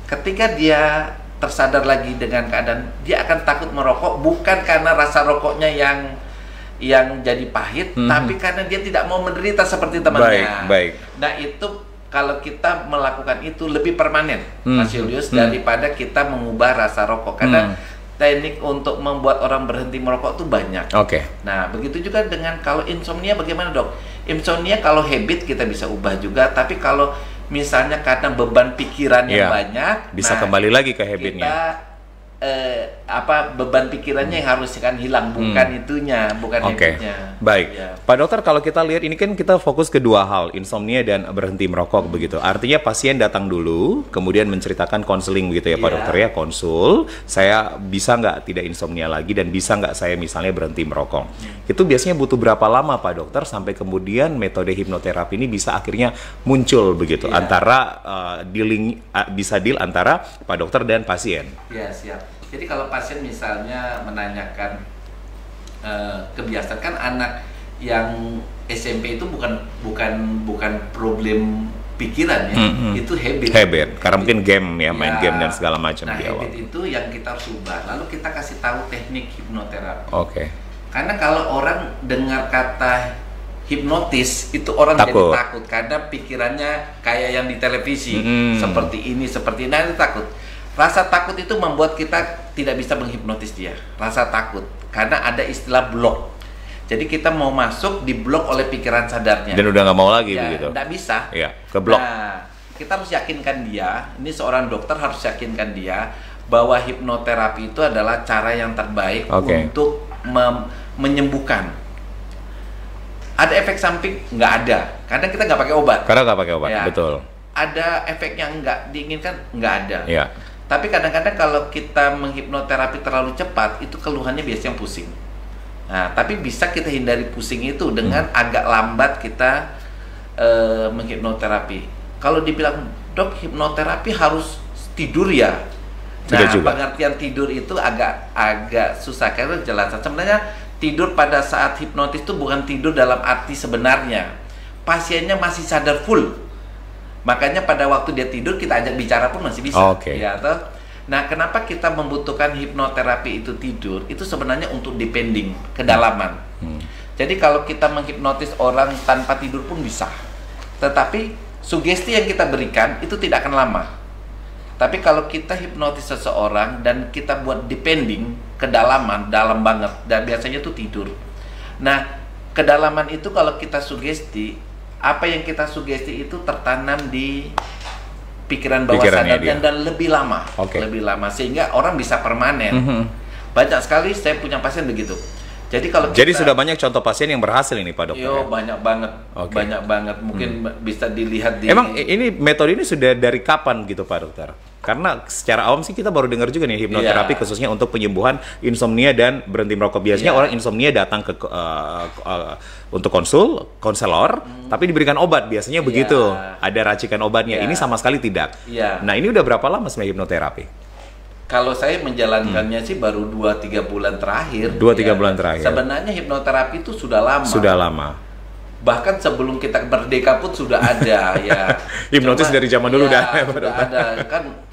Ketika dia tersadar lagi dengan keadaan, dia akan takut merokok bukan karena rasa rokoknya yang jadi pahit, tapi karena dia tidak mau menderita seperti temannya. Nah, itu kalau kita melakukan itu lebih permanen, Mas Julius, daripada kita mengubah rasa rokok. Karena teknik untuk membuat orang berhenti merokok itu banyak. Nah, begitu juga dengan kalau insomnia, bagaimana dok? Insomnia kalau habit kita bisa ubah juga, tapi kalau misalnya karena beban pikiran yang banyak, bisa kembali lagi ke habitnya. Beban pikirannya yang harus kan hilang, bukan itunya, bukan habitnya. Pak dokter, kalau kita lihat ini kan kita fokus ke dua hal, insomnia dan berhenti merokok begitu. Artinya pasien datang dulu, kemudian menceritakan konseling begitu ya Pak dokter ya, konsul, saya bisa nggak tidak insomnia lagi dan bisa nggak saya misalnya berhenti merokok. Itu biasanya butuh berapa lama Pak dokter sampai kemudian metode hipnoterapi ini bisa akhirnya muncul begitu antara bisa deal antara Pak dokter dan pasien. Siap. Jadi kalau pasien misalnya menanyakan kebiasaan, kan anak yang SMP itu bukan problem pikiran ya, itu habit. Karena mungkin game ya, main game dan segala macam di awal. Habit itu yang kita harus ubah. Lalu kita kasih tahu teknik hipnoterapi. Karena kalau orang dengar kata hipnotis itu orang jadi takut karena pikirannya kayak yang di televisi, seperti ini, nah itu takut. Rasa takut itu membuat kita tidak bisa menghipnotis dia. Rasa takut karena ada istilah blok. Jadi kita mau masuk di blok oleh pikiran sadarnya. Dan udah nggak mau lagi begitu. Nggak bisa. Ke blok. Nah, kita harus yakinkan dia. Ini seorang dokter harus yakinkan dia bahwa hipnoterapi itu adalah cara yang terbaik untuk menyembuhkan. Ada efek samping? Nggak ada. Karena kita nggak pakai obat. Betul. Ada efek yang nggak diinginkan? Nggak ada. Tapi kadang-kadang kalau kita menghipnoterapi terlalu cepat, itu keluhannya biasanya pusing. Nah, tapi bisa kita hindari pusing itu dengan agak lambat kita menghipnoterapi. Kalau dibilang, dok, hipnoterapi harus tidur ya? Nah, pengertian tidur itu agak susah karena jelas. Sebenarnya tidur pada saat hipnotis itu bukan tidur dalam arti sebenarnya. Pasiennya masih sadar full. Makanya pada waktu dia tidur kita ajak bicara pun masih bisa. Ya, toh? Nah, kenapa kita membutuhkan hipnoterapi itu tidur? Itu sebenarnya untuk depending, kedalaman. Jadi kalau kita menghipnotis orang tanpa tidur pun bisa. Tetapi sugesti yang kita berikan itu tidak akan lama. Tapi kalau kita hipnotis seseorang dan kita buat depending, kedalaman, dalam banget, dan biasanya itu tidur. Nah, kedalaman itu kalau kita sugesti, apa yang kita sugesti itu tertanam di pikiran bawah sadarnya dan lebih lama, lebih lama, sehingga orang bisa permanen. Banyak sekali saya punya pasien begitu. Jadi kalau sudah banyak contoh pasien yang berhasil ini Pak Dokter? Yo, banyak banget, banyak banget. Mungkin bisa dilihat di. Emang ini metode ini sudah dari kapan gitu Pak Dokter? Karena secara awam sih kita baru dengar juga nih hipnoterapi khususnya untuk penyembuhan insomnia dan berhenti merokok. Biasanya orang insomnia datang ke untuk konselor, tapi diberikan obat. Biasanya begitu, ada racikan obatnya. Ini sama sekali tidak. Nah, ini udah berapa lama sebenarnya hipnoterapi? Kalau saya menjalankannya sih baru 2-3 bulan terakhir. 2-3 bulan terakhir. Sebenarnya hipnoterapi itu sudah lama. Sudah lama. Bahkan sebelum kita merdeka pun sudah ada ya. Hipnotis dari zaman dulu sudah ada. Kan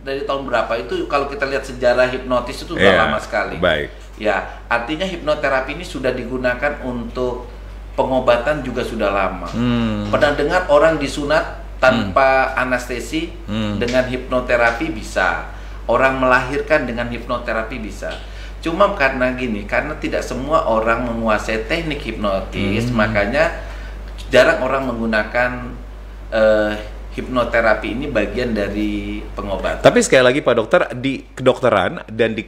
dari tahun berapa itu kalau kita lihat sejarah hipnotis itu sudah lama sekali. Baik. Ya, artinya hipnoterapi ini sudah digunakan untuk pengobatan juga sudah lama. Pernah dengar orang disunat tanpa anestesi dengan hipnoterapi bisa. Orang melahirkan dengan hipnoterapi bisa. Cuma karena tidak semua orang menguasai teknik hipnotis, makanya jarang orang menggunakan hipnoterapi ini bagian dari pengobatan. Tapi sekali lagi Pak Dokter, di kedokteran dan di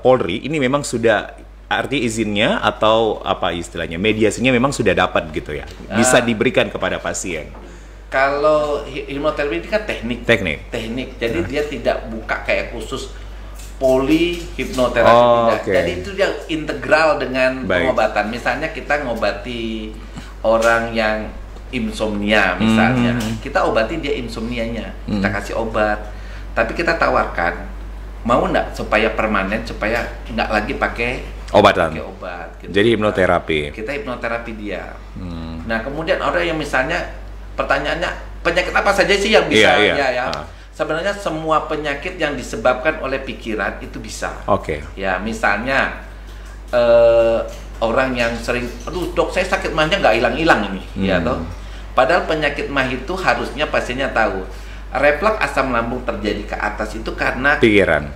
Polri ini memang sudah arti izinnya atau apa istilahnya, mediasinya memang sudah dapat gitu ya, bisa diberikan kepada pasien. Kalau hipnoterapi ini kan teknik. Jadi dia tidak buka kayak khusus poli hipnoterapi, tidak. Jadi itu dia integral dengan pengobatan. Misalnya kita ngobati orang yang insomnia misalnya, kita obati dia insomnianya, kita kasih obat. Tapi kita tawarkan, mau nggak supaya permanen, supaya nggak lagi pakai obat. Gitu. Jadi hipnoterapi. Kita hipnoterapi dia. Nah, kemudian orang yang misalnya pertanyaannya, penyakit apa saja sih yang bisa? Sebenarnya semua penyakit yang disebabkan oleh pikiran itu bisa. Ya, misalnya orang yang sering, aduh dok, saya sakit mahnya nggak hilang-hilang ini, ya toh. Padahal penyakit mah itu harusnya pasiennya tahu. Refleks asam lambung terjadi ke atas itu karena pikiran.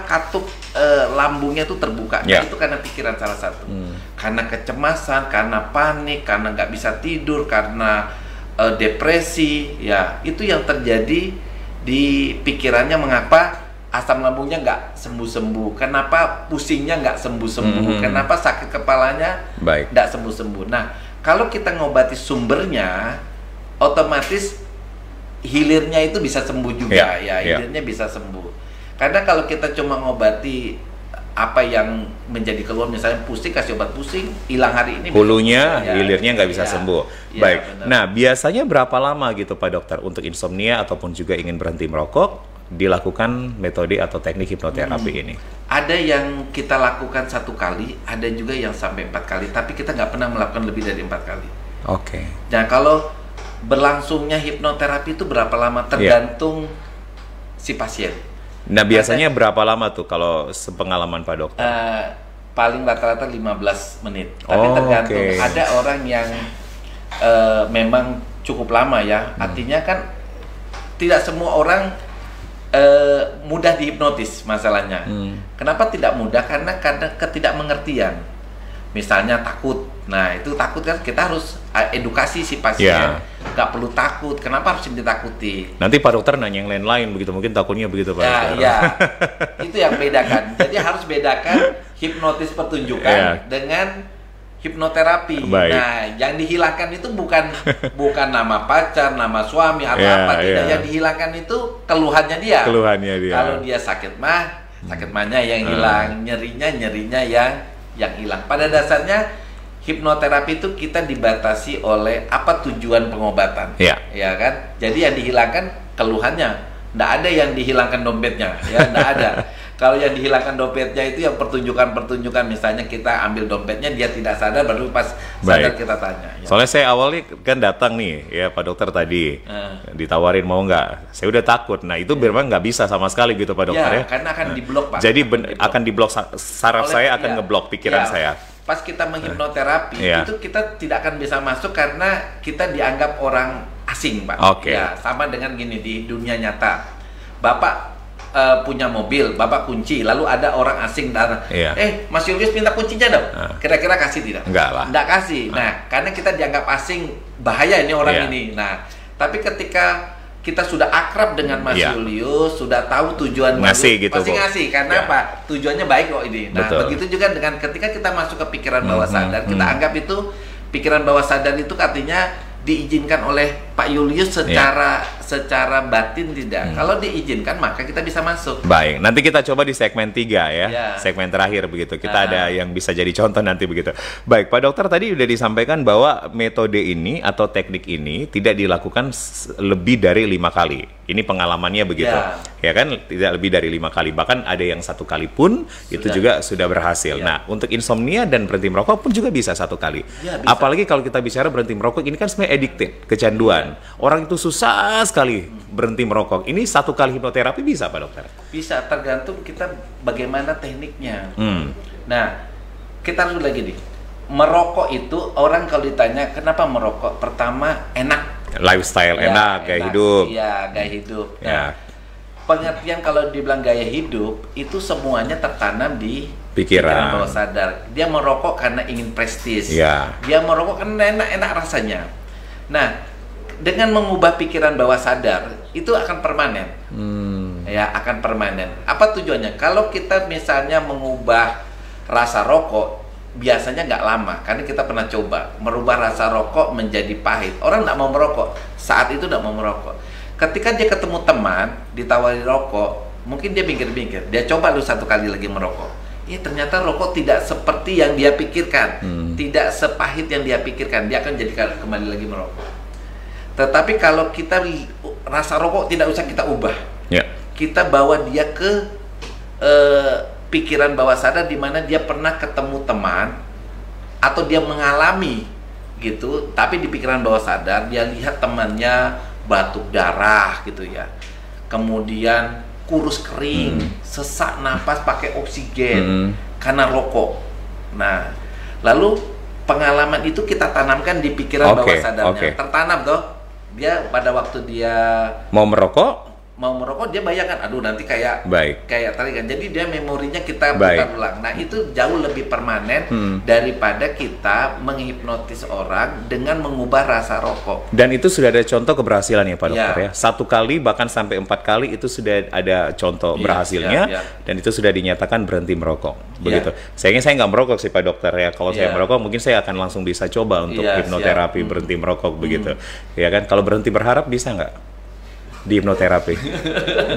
Katup lambungnya itu terbuka. Itu karena pikiran salah satu. Karena kecemasan, karena panik, karena nggak bisa tidur, karena depresi, ya itu yang terjadi di pikirannya. Mengapa asam lambungnya nggak sembuh-sembuh? Kenapa pusingnya nggak sembuh-sembuh? Kenapa sakit kepalanya nggak sembuh-sembuh? Nah, kalau kita ngobati sumbernya, otomatis hilirnya itu bisa sembuh juga, hilirnya bisa sembuh. Karena kalau kita cuma ngobati apa yang menjadi keluhan, misalnya pusing, kasih obat pusing, hilang hari ini, hulunya, hilirnya nggak bisa sembuh. Baik. Benar. Nah, biasanya berapa lama gitu Pak Dokter untuk insomnia ataupun juga ingin berhenti merokok dilakukan metode atau teknik hipnoterapi ini? Ada yang kita lakukan 1 kali, ada juga yang sampai 4 kali, tapi kita nggak pernah melakukan lebih dari 4 kali. Nah, kalau berlangsungnya hipnoterapi itu berapa lama tergantung si pasien. Nah, biasanya berapa lama tuh kalau sepengalaman Pak Dokter? Paling rata-rata 15 menit. Tapi tergantung. Ada orang yang memang cukup lama ya. Artinya kan tidak semua orang mudah dihipnotis masalahnya. Kenapa tidak mudah? Karena ketidakmengertian. Misalnya takut. Nah, itu takut kan kita harus edukasi si pasien. Nggak perlu takut. Kenapa harus ditakuti? Nanti Pak Dokter nanya yang lain-lain begitu, mungkin takutnya begitu Pak Dokter. Itu yang bedakan. Jadi harus bedakan hipnotis pertunjukan dengan hipnoterapi. Nah, yang dihilangkan itu bukan nama pacar, nama suami atau apa tidak. Yang dihilangkan itu keluhannya dia. Kalau dia sakit mahnya yang hilang, nyerinya yang yang hilang. Pada dasarnya hipnoterapi itu kita dibatasi oleh apa tujuan pengobatan, ya kan? Jadi yang dihilangkan keluhannya, nggak ada yang dihilangkan dompetnya, ya nggak ada. Kalau yang dihilangkan dompetnya itu yang pertunjukan-pertunjukan, misalnya kita ambil dompetnya dia tidak sadar, baru pas sadar kita tanya. Ya. Soalnya saya awalnya kan datang nih, ya Pak Dokter tadi ditawarin mau nggak, saya udah takut. Nah itu memang nggak bisa sama sekali gitu Pak Dokter ya. Karena akan diblok Pak. Jadi akan diblok saraf saya akan ngeblok pikiran saya. Pas kita menghipnoterapi itu kita tidak akan bisa masuk karena kita dianggap orang asing Pak. Ya sama dengan gini di dunia nyata, Bapak punya mobil, Bapak kunci, lalu ada orang asing datang, Mas Julius minta kuncinya dong, kira-kira kasih tidak? Enggak lah. Enggak kasih. Nah, karena kita dianggap asing, bahaya ini orang ini. Nah, tapi ketika kita sudah akrab dengan Mas Julius, sudah tahu tujuan ngasih gitu, pasti ngasih, karena apa? Tujuannya baik kok ini. Nah, begitu juga dengan ketika kita masuk ke pikiran bawah sadar, kita anggap itu pikiran bawah sadar itu artinya diizinkan oleh Pak Julius secara batin tidak. Kalau diizinkan maka kita bisa masuk. Baik, nanti kita coba di segmen 3 ya. Segmen terakhir begitu. Kita ada yang bisa jadi contoh nanti begitu. Baik, Pak Dokter tadi sudah disampaikan bahwa metode ini atau teknik ini tidak dilakukan lebih dari 5 kali. Ini pengalamannya begitu. Ya kan, tidak lebih dari 5 kali. Bahkan ada yang 1 kali pun itu juga sudah berhasil. Nah, untuk insomnia dan berhenti merokok pun juga bisa 1 kali. Apalagi kalau kita bicara berhenti merokok, ini kan sebenarnya addicted, kecanduan. Orang itu susah sekali berhenti merokok. Ini 1 kali hipnoterapi bisa Pak Dokter? Bisa, tergantung kita bagaimana tekniknya. Nah, kita harus lagi nih. Merokok itu orang kalau ditanya kenapa merokok, pertama enak. Lifestyle enak, gaya hidup. Iya, gaya hidup. Nah, pengertian kalau dibilang gaya hidup itu semuanya tertanam di pikiran bawah sadar. Dia merokok karena ingin prestis. Dia merokok karena enak rasanya. Nah, dengan mengubah pikiran bawah sadar itu akan permanen. Ya, akan permanen. Apa tujuannya? Kalau kita misalnya mengubah rasa rokok, biasanya nggak lama, karena kita pernah coba merubah rasa rokok menjadi pahit. Orang nggak mau merokok, saat itu nggak mau merokok. Ketika dia ketemu teman, ditawari rokok, mungkin dia mikir-mikir, dia coba lu 1 kali lagi merokok. Ternyata rokok tidak seperti yang dia pikirkan, tidak sepahit yang dia pikirkan, dia akan jadi kembali lagi merokok. Tetapi kalau kita rasa rokok tidak usah kita ubah, kita bawa dia ke pikiran bawah sadar di mana dia pernah ketemu teman atau dia mengalami gitu, tapi di pikiran bawah sadar dia lihat temannya batuk darah gitu ya, kemudian kurus kering, sesak napas pakai oksigen karena rokok. Nah, lalu pengalaman itu kita tanamkan di pikiran bawah sadarnya, tertanam toh. Dia pada waktu dia mau merokok dia bayangkan, aduh nanti kayak tadi kan, jadi dia memorinya kita putar ulang. Nah itu jauh lebih permanen daripada kita menghipnotis orang dengan mengubah rasa rokok. Dan itu sudah ada contoh keberhasilan ya Pak Dokter ya. 1 kali bahkan sampai 4 kali itu sudah ada contoh berhasilnya dan itu sudah dinyatakan berhenti merokok. Begitu. Sayangnya saya nggak merokok sih Pak Dokter ya. Kalau saya merokok mungkin saya akan langsung bisa coba untuk hipnoterapi berhenti merokok begitu. Ya kan, kalau berhenti berharap bisa nggak? Di hipnoterapi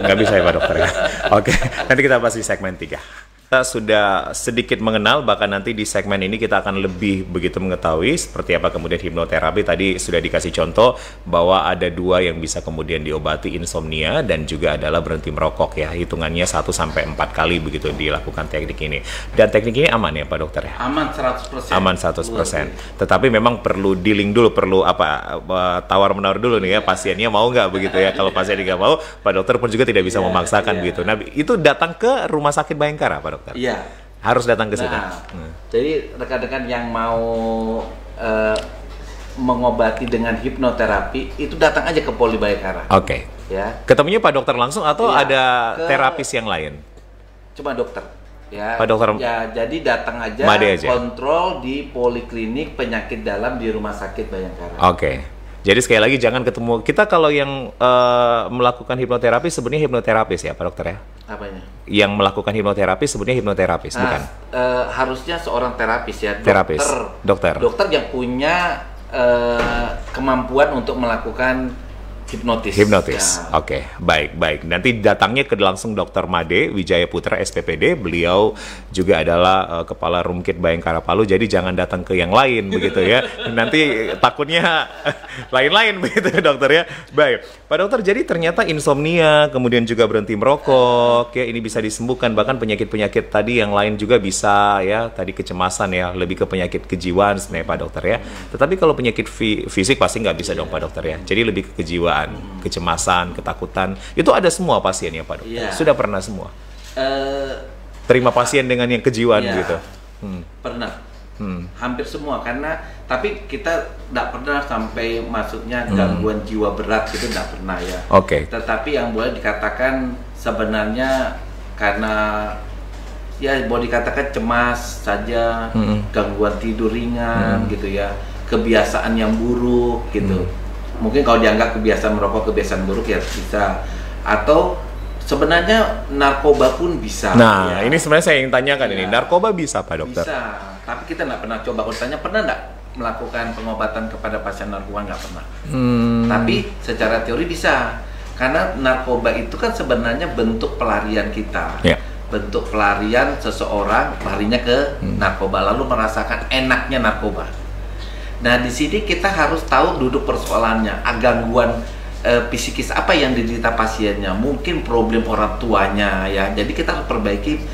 nggak bisa ya Pak Dokter ya. Oke, nanti kita bahas di segmen 3. Kita sudah sedikit mengenal, bahkan nanti di segmen ini kita akan lebih begitu mengetahui seperti apa kemudian hipnoterapi. Tadi sudah dikasih contoh bahwa ada 2 yang bisa kemudian diobati insomnia dan juga adalah berhenti merokok ya. Hitungannya 1 sampai 4 kali begitu dilakukan teknik ini. Dan teknik ini aman ya Pak Dokter ya? Aman 100%. Aman 100%. Tetapi memang perlu dealing dulu, perlu tawar-menawar dulu nih ya, pasiennya mau nggak begitu ya. Kalau pasiennya nggak mau, Pak Dokter pun juga tidak bisa memaksakan begitu. Nah, itu datang ke Rumah Sakit Bayangkara Pak Dokter? Iya. Harus datang ke situ. Jadi rekan-rekan yang mau mengobati dengan hipnoterapi itu datang aja ke Poli Bayangkara. Ya. Ketemunya Pak Dokter langsung atau ada terapis yang lain? Cuma dokter. Ya. Pak Dokter. Ya, jadi datang aja, kontrol di Poliklinik Penyakit Dalam di Rumah Sakit Bayangkara. Jadi sekali lagi jangan ketemu. Kita kalau yang melakukan hipnoterapi sebenarnya hipnoterapis ya Pak Dokter ya? Apanya? Yang melakukan hipnoterapi sebenarnya hipnoterapis, bukan? Harusnya seorang terapis ya, Dokter yang punya kemampuan untuk melakukan Hipnotis. Ya. Oke, baik. Nanti datangnya ke langsung Dr. Made Wijaya Putra SPPD. Beliau juga adalah kepala Rumkit Bayangkara Palu. Jadi jangan datang ke yang lain begitu ya. Nanti takutnya lain-lain begitu dokter ya. Baik, Pak Dokter. Jadi ternyata insomnia, kemudian juga berhenti merokok, ya ini bisa disembuhkan. Bahkan penyakit-penyakit tadi yang lain juga bisa ya. Tadi kecemasan ya, lebih ke penyakit kejiwaan sebenarnya Pak Dokter ya. Tetapi kalau penyakit fisik pasti nggak bisa dong Pak Dokter ya. Jadi lebih ke kejiwaan, kecemasan, ketakutan, itu ada semua pasiennya Pak Dokter? Sudah pernah semua? Terima pasien dengan yang kejiwaan gitu? Pernah, hampir semua, tapi kita tidak pernah sampai maksudnya gangguan jiwa berat, itu tidak pernah ya. Tetapi yang boleh dikatakan sebenarnya karena ya boleh dikatakan cemas saja, gangguan tidur ringan gitu ya, kebiasaan yang buruk gitu. Mungkin kalau dianggap kebiasaan merokok kebiasaan buruk ya bisa, atau sebenarnya narkoba pun bisa. Nah, ini sebenarnya saya yang tanyakan ini, narkoba bisa Pak Dokter? Bisa, tapi kita nggak pernah coba. Kalau tanya pernah nggak melakukan pengobatan kepada pasien narkoba, nggak pernah. Tapi secara teori bisa, karena narkoba itu kan sebenarnya bentuk pelarian kita. Bentuk pelarian seseorang larinya ke narkoba, lalu merasakan enaknya narkoba. Nah, di sini kita harus tahu duduk persoalannya, gangguan psikis apa yang diderita pasiennya, mungkin problem orang tuanya ya. Jadi kita harus perbaiki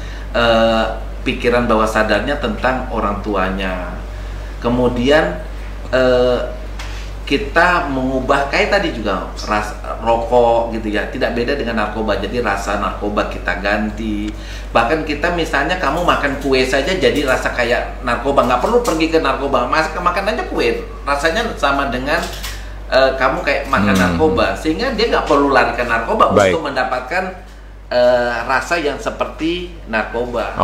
pikiran bawah sadarnya tentang orang tuanya. Kemudian kita mengubah kayak tadi juga rokok gitu ya, tidak beda dengan narkoba. Jadi rasa narkoba kita ganti. Bahkan kita misalnya kamu makan kue saja jadi rasa kayak narkoba, nggak perlu pergi ke narkoba, makan aja kue rasanya sama dengan kamu kayak makan narkoba, sehingga dia nggak perlu lari ke narkoba untuk mendapatkan rasa yang seperti narkoba.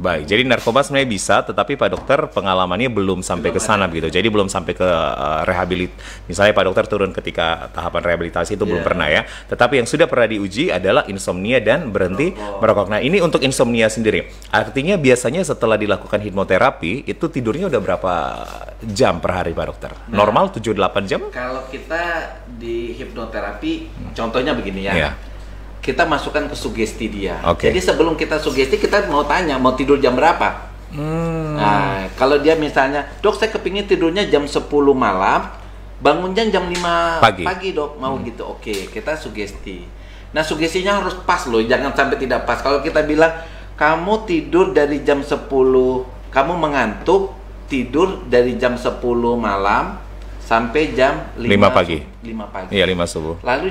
Baik, jadi narkoba sebenarnya bisa, tetapi Pak Dokter pengalamannya belum sampai ke sana begitu. Jadi belum sampai ke misalnya Pak Dokter turun ketika tahapan rehabilitasi itu belum pernah ya. Tetapi yang sudah pernah diuji adalah insomnia dan berhenti merokok. Nah, ini untuk insomnia sendiri. Artinya biasanya setelah dilakukan hipnoterapi itu tidurnya udah berapa jam per hari Pak Dokter? Normal 7-8 jam? Kalau kita di hipnoterapi, contohnya begini ya. Kita masukkan ke sugesti dia. Jadi sebelum kita sugesti, kita mau tanya, mau tidur jam berapa? Nah, kalau dia misalnya, dok saya kepingin tidurnya jam 10 malam, bangunnya jam 5 pagi dok, mau gitu. Kita sugesti. Nah, sugestinya harus pas loh, jangan sampai tidak pas. Kalau kita bilang, kamu tidur dari jam 10, kamu mengantuk, tidur dari jam 10 malam, sampai jam 5 pagi. Iya, 5 subuh. Lalu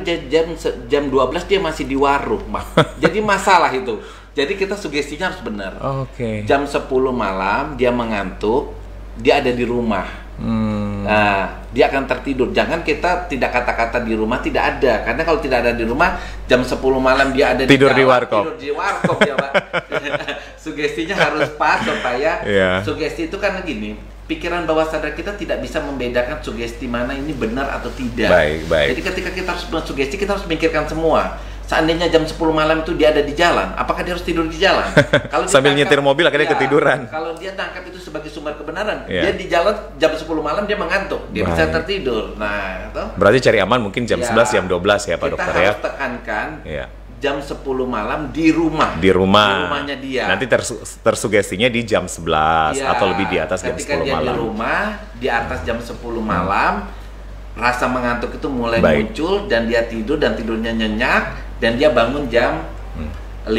jam 12 dia masih di warung, jadi masalah itu. Jadi kita sugestinya harus benar. Jam 10 malam dia mengantuk, dia ada di rumah. Nah, dia akan tertidur. Jangan kita tidak kata-kata di rumah tidak ada. Karena kalau tidak ada di rumah, jam 10 malam dia ada tidur di warkop. Tidur di warkop ya, Pak. Sugestinya harus pas supaya sugesti itu kan gini. Pikiran bawah sadar kita tidak bisa membedakan sugesti mana ini benar atau tidak. Jadi ketika kita harus sugesti, kita harus memikirkan semua. Seandainya jam 10 malam itu dia ada di jalan, apakah dia harus tidur di jalan? Kalau sambil nyetir mobil akhirnya ketiduran. Kalau dia tangkap itu sebagai sumber kebenaran, dia di jalan jam 10 malam dia mengantuk, dia bisa tertidur. Nah, itu berarti cari aman mungkin jam 11, jam 12 ya Pak Dokter ya. Kita harus tekankan jam 10 malam di rumahnya dia. Nanti tersugestinya di jam 11 atau lebih di atas jam 10 malam. Ketika dia di rumah, di atas jam 10 malam, rasa mengantuk itu mulai muncul dan dia tidur dan tidurnya nyenyak dan dia bangun jam 5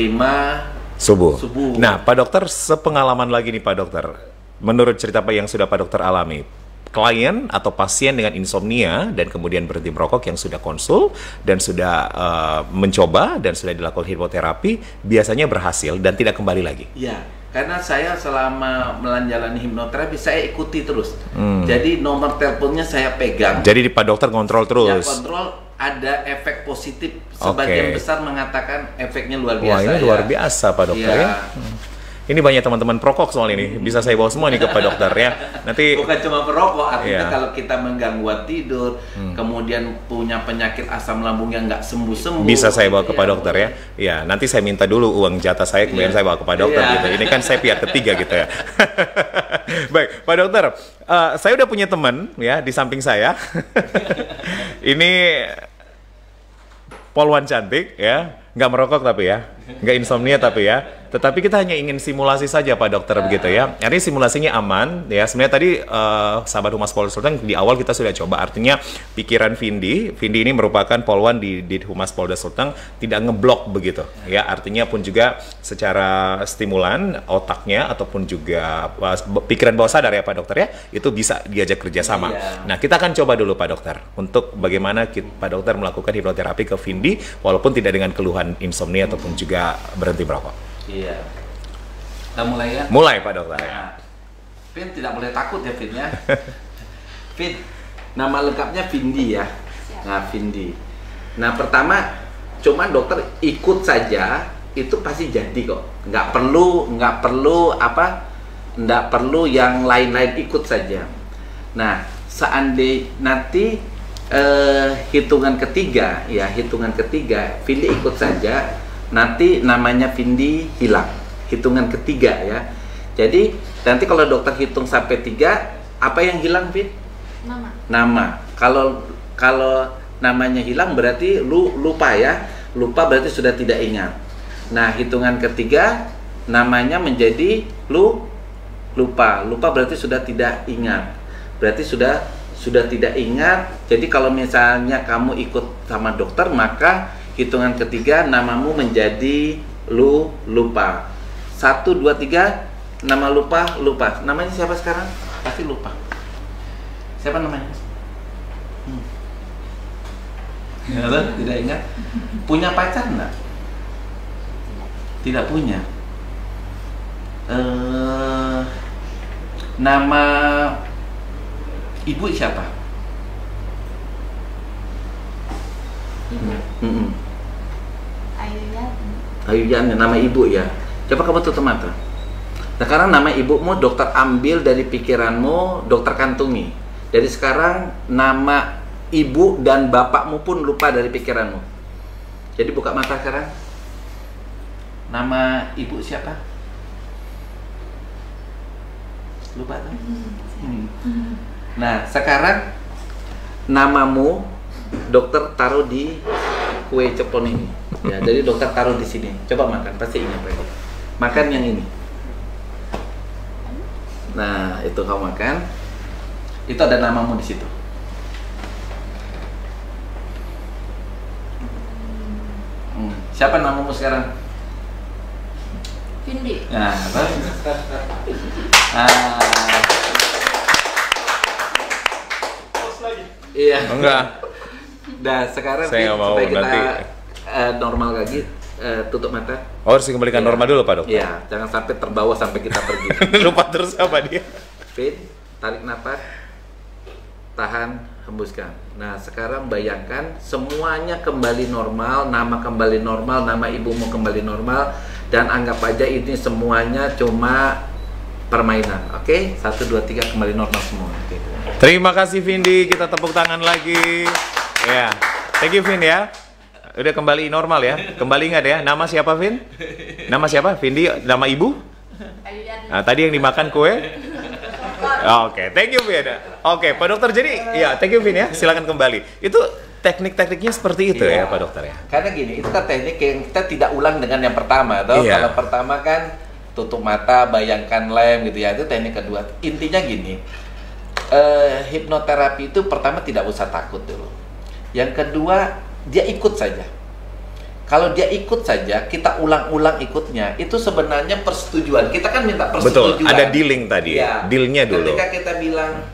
subuh. Nah, Pak Dokter, sepengalaman lagi nih Pak Dokter, menurut cerita yang sudah Pak Dokter alami, klien atau pasien dengan insomnia dan kemudian berhenti merokok yang sudah konsul dan sudah mencoba dan sudah dilakukan hipnoterapi biasanya berhasil dan tidak kembali lagi. Iya, karena saya selama menjalani hipnoterapi saya ikuti terus. Jadi nomor teleponnya saya pegang. Jadi Pak Dokter kontrol terus. Ya, kontrol, ada efek positif. Sebagian besar mengatakan efeknya luar biasa. Wah, ini luar biasa Pak Dokter ya. Ini banyak teman-teman perokok soal ini. Bisa saya bawa semua nih ke Pak Dokter ya. Nanti bukan cuma perokok, artinya kalau kita menggangguan tidur, kemudian punya penyakit asam lambung yang nggak sembuh-sembuh. Bisa saya bawa ke Pak Dokter ya. Iya, nanti saya minta dulu uang jatah saya, kemudian saya bawa ke Pak Dokter gitu. Ini kan saya pihak ketiga gitu ya. Baik, Pak Dokter, saya udah punya teman ya di samping saya. Ini polwan cantik ya, nggak merokok tapi ya, nggak insomnia tapi ya. Tetapi kita hanya ingin simulasi saja Pak Dokter begitu ya. Ini simulasinya aman ya. Sebenarnya tadi sahabat Humas Polda Sulteng di awal kita sudah coba. Artinya pikiran Vindi ini merupakan polwan di Humas Polda Sulteng tidak ngeblok begitu ya. Artinya pun juga secara stimulan otaknya ataupun juga pikiran bawah sadar ya Pak Dokter ya, itu bisa diajak kerjasama. Nah kita akan coba dulu Pak Dokter untuk bagaimana Pak Dokter melakukan hipnoterapi ke Vindi walaupun tidak dengan keluhan insomnia ataupun juga berhenti merokok. Iya. Kita mulai ya? Mulai Pak Dokter. Nah, Vin tidak boleh takut ya Vin ya. Vin, nama lengkapnya Vindi ya. Nah Vindi. Nah pertama, cuma dokter ikut saja itu pasti jadi kok. Nggak perlu yang lain-lain, ikut saja. Nah seandainya nanti hitungan ketiga, Vindi ikut saja. Nanti namanya Vindi hilang, hitungan ketiga ya. Jadi nanti kalau dokter hitung sampai 3, apa yang hilang Vin? Nama. Kalau namanya hilang berarti lupa ya. Lupa berarti sudah tidak ingat. Nah hitungan ketiga namanya menjadi lupa. Lupa berarti sudah tidak ingat. Berarti sudah tidak ingat. Jadi kalau misalnya kamu ikut sama dokter, maka hitungan ketiga namamu menjadi lupa. 1, 2, 3 nama lupa. Namanya siapa sekarang? Pasti lupa. Siapa namanya? Tidak ingat. Punya pacar enggak? Tidak punya. Nama ibu siapa? Ayu Yani, nama ibu ya. Coba kamu tutup mata. Sekarang nama ibumu dokter ambil dari pikiranmu, dokter kantungi. Jadi sekarang nama ibu dan bapakmu pun lupa dari pikiranmu. Jadi buka mata sekarang. Nama ibu siapa? Lupa kan? Nah sekarang namamu dokter taruh di kue cepon ini. Ya, jadi dokter taruh di sini. Coba makan, pasti ingat lagi. Makan yang ini. Nah, itu kamu makan. Itu ada namamu di situ. Siapa namamu sekarang? Vindi. Nah, apa? Iya. Enggak. Nah, sekarang saya nggak mau supaya kita nanti normal lagi, tutup mata. Oh, harus dikembalikan normal dulu Pak Dokter. Iya, jangan sampai terbawa sampai kita pergi. Lupa terus apa dia? Vin, tarik nafas, tahan, hembuskan. Nah, sekarang bayangkan semuanya kembali normal, nama kembali normal, nama ibumu kembali normal, dan anggap aja ini semuanya cuma permainan. Oke? 1, 2, 3 kembali normal semua. Oke. Terima kasih Vindi, kita tepuk tangan lagi. Ya, thank you Vin ya. Udah kembali normal ya. Kembali ingat ya. Nama siapa Vin? Nama siapa? Vindi. Nama ibu? Nah, tadi yang dimakan kue. Oke, thank you Vin. Oke, Pak Dokter. Jadi, ya, thank you Vin ya. Silakan kembali. Itu teknik-tekniknya seperti itu ya, Pak Dokter ya. Karena gini, itu kan teknik yang kita tidak ulang dengan yang pertama, toh. Kalau pertama kan tutup mata, bayangkan lem gitu ya. Itu teknik kedua. Intinya gini. Hipnoterapi itu pertama tidak usah takut dulu. Yang kedua, dia ikut saja. Kalau dia ikut saja, kita ulang-ulang ikutnya. Itu sebenarnya persetujuan. Kita kan minta persetujuan. Betul, ada dealing tadi ya. Dealnya dulu. Ketika kita bilang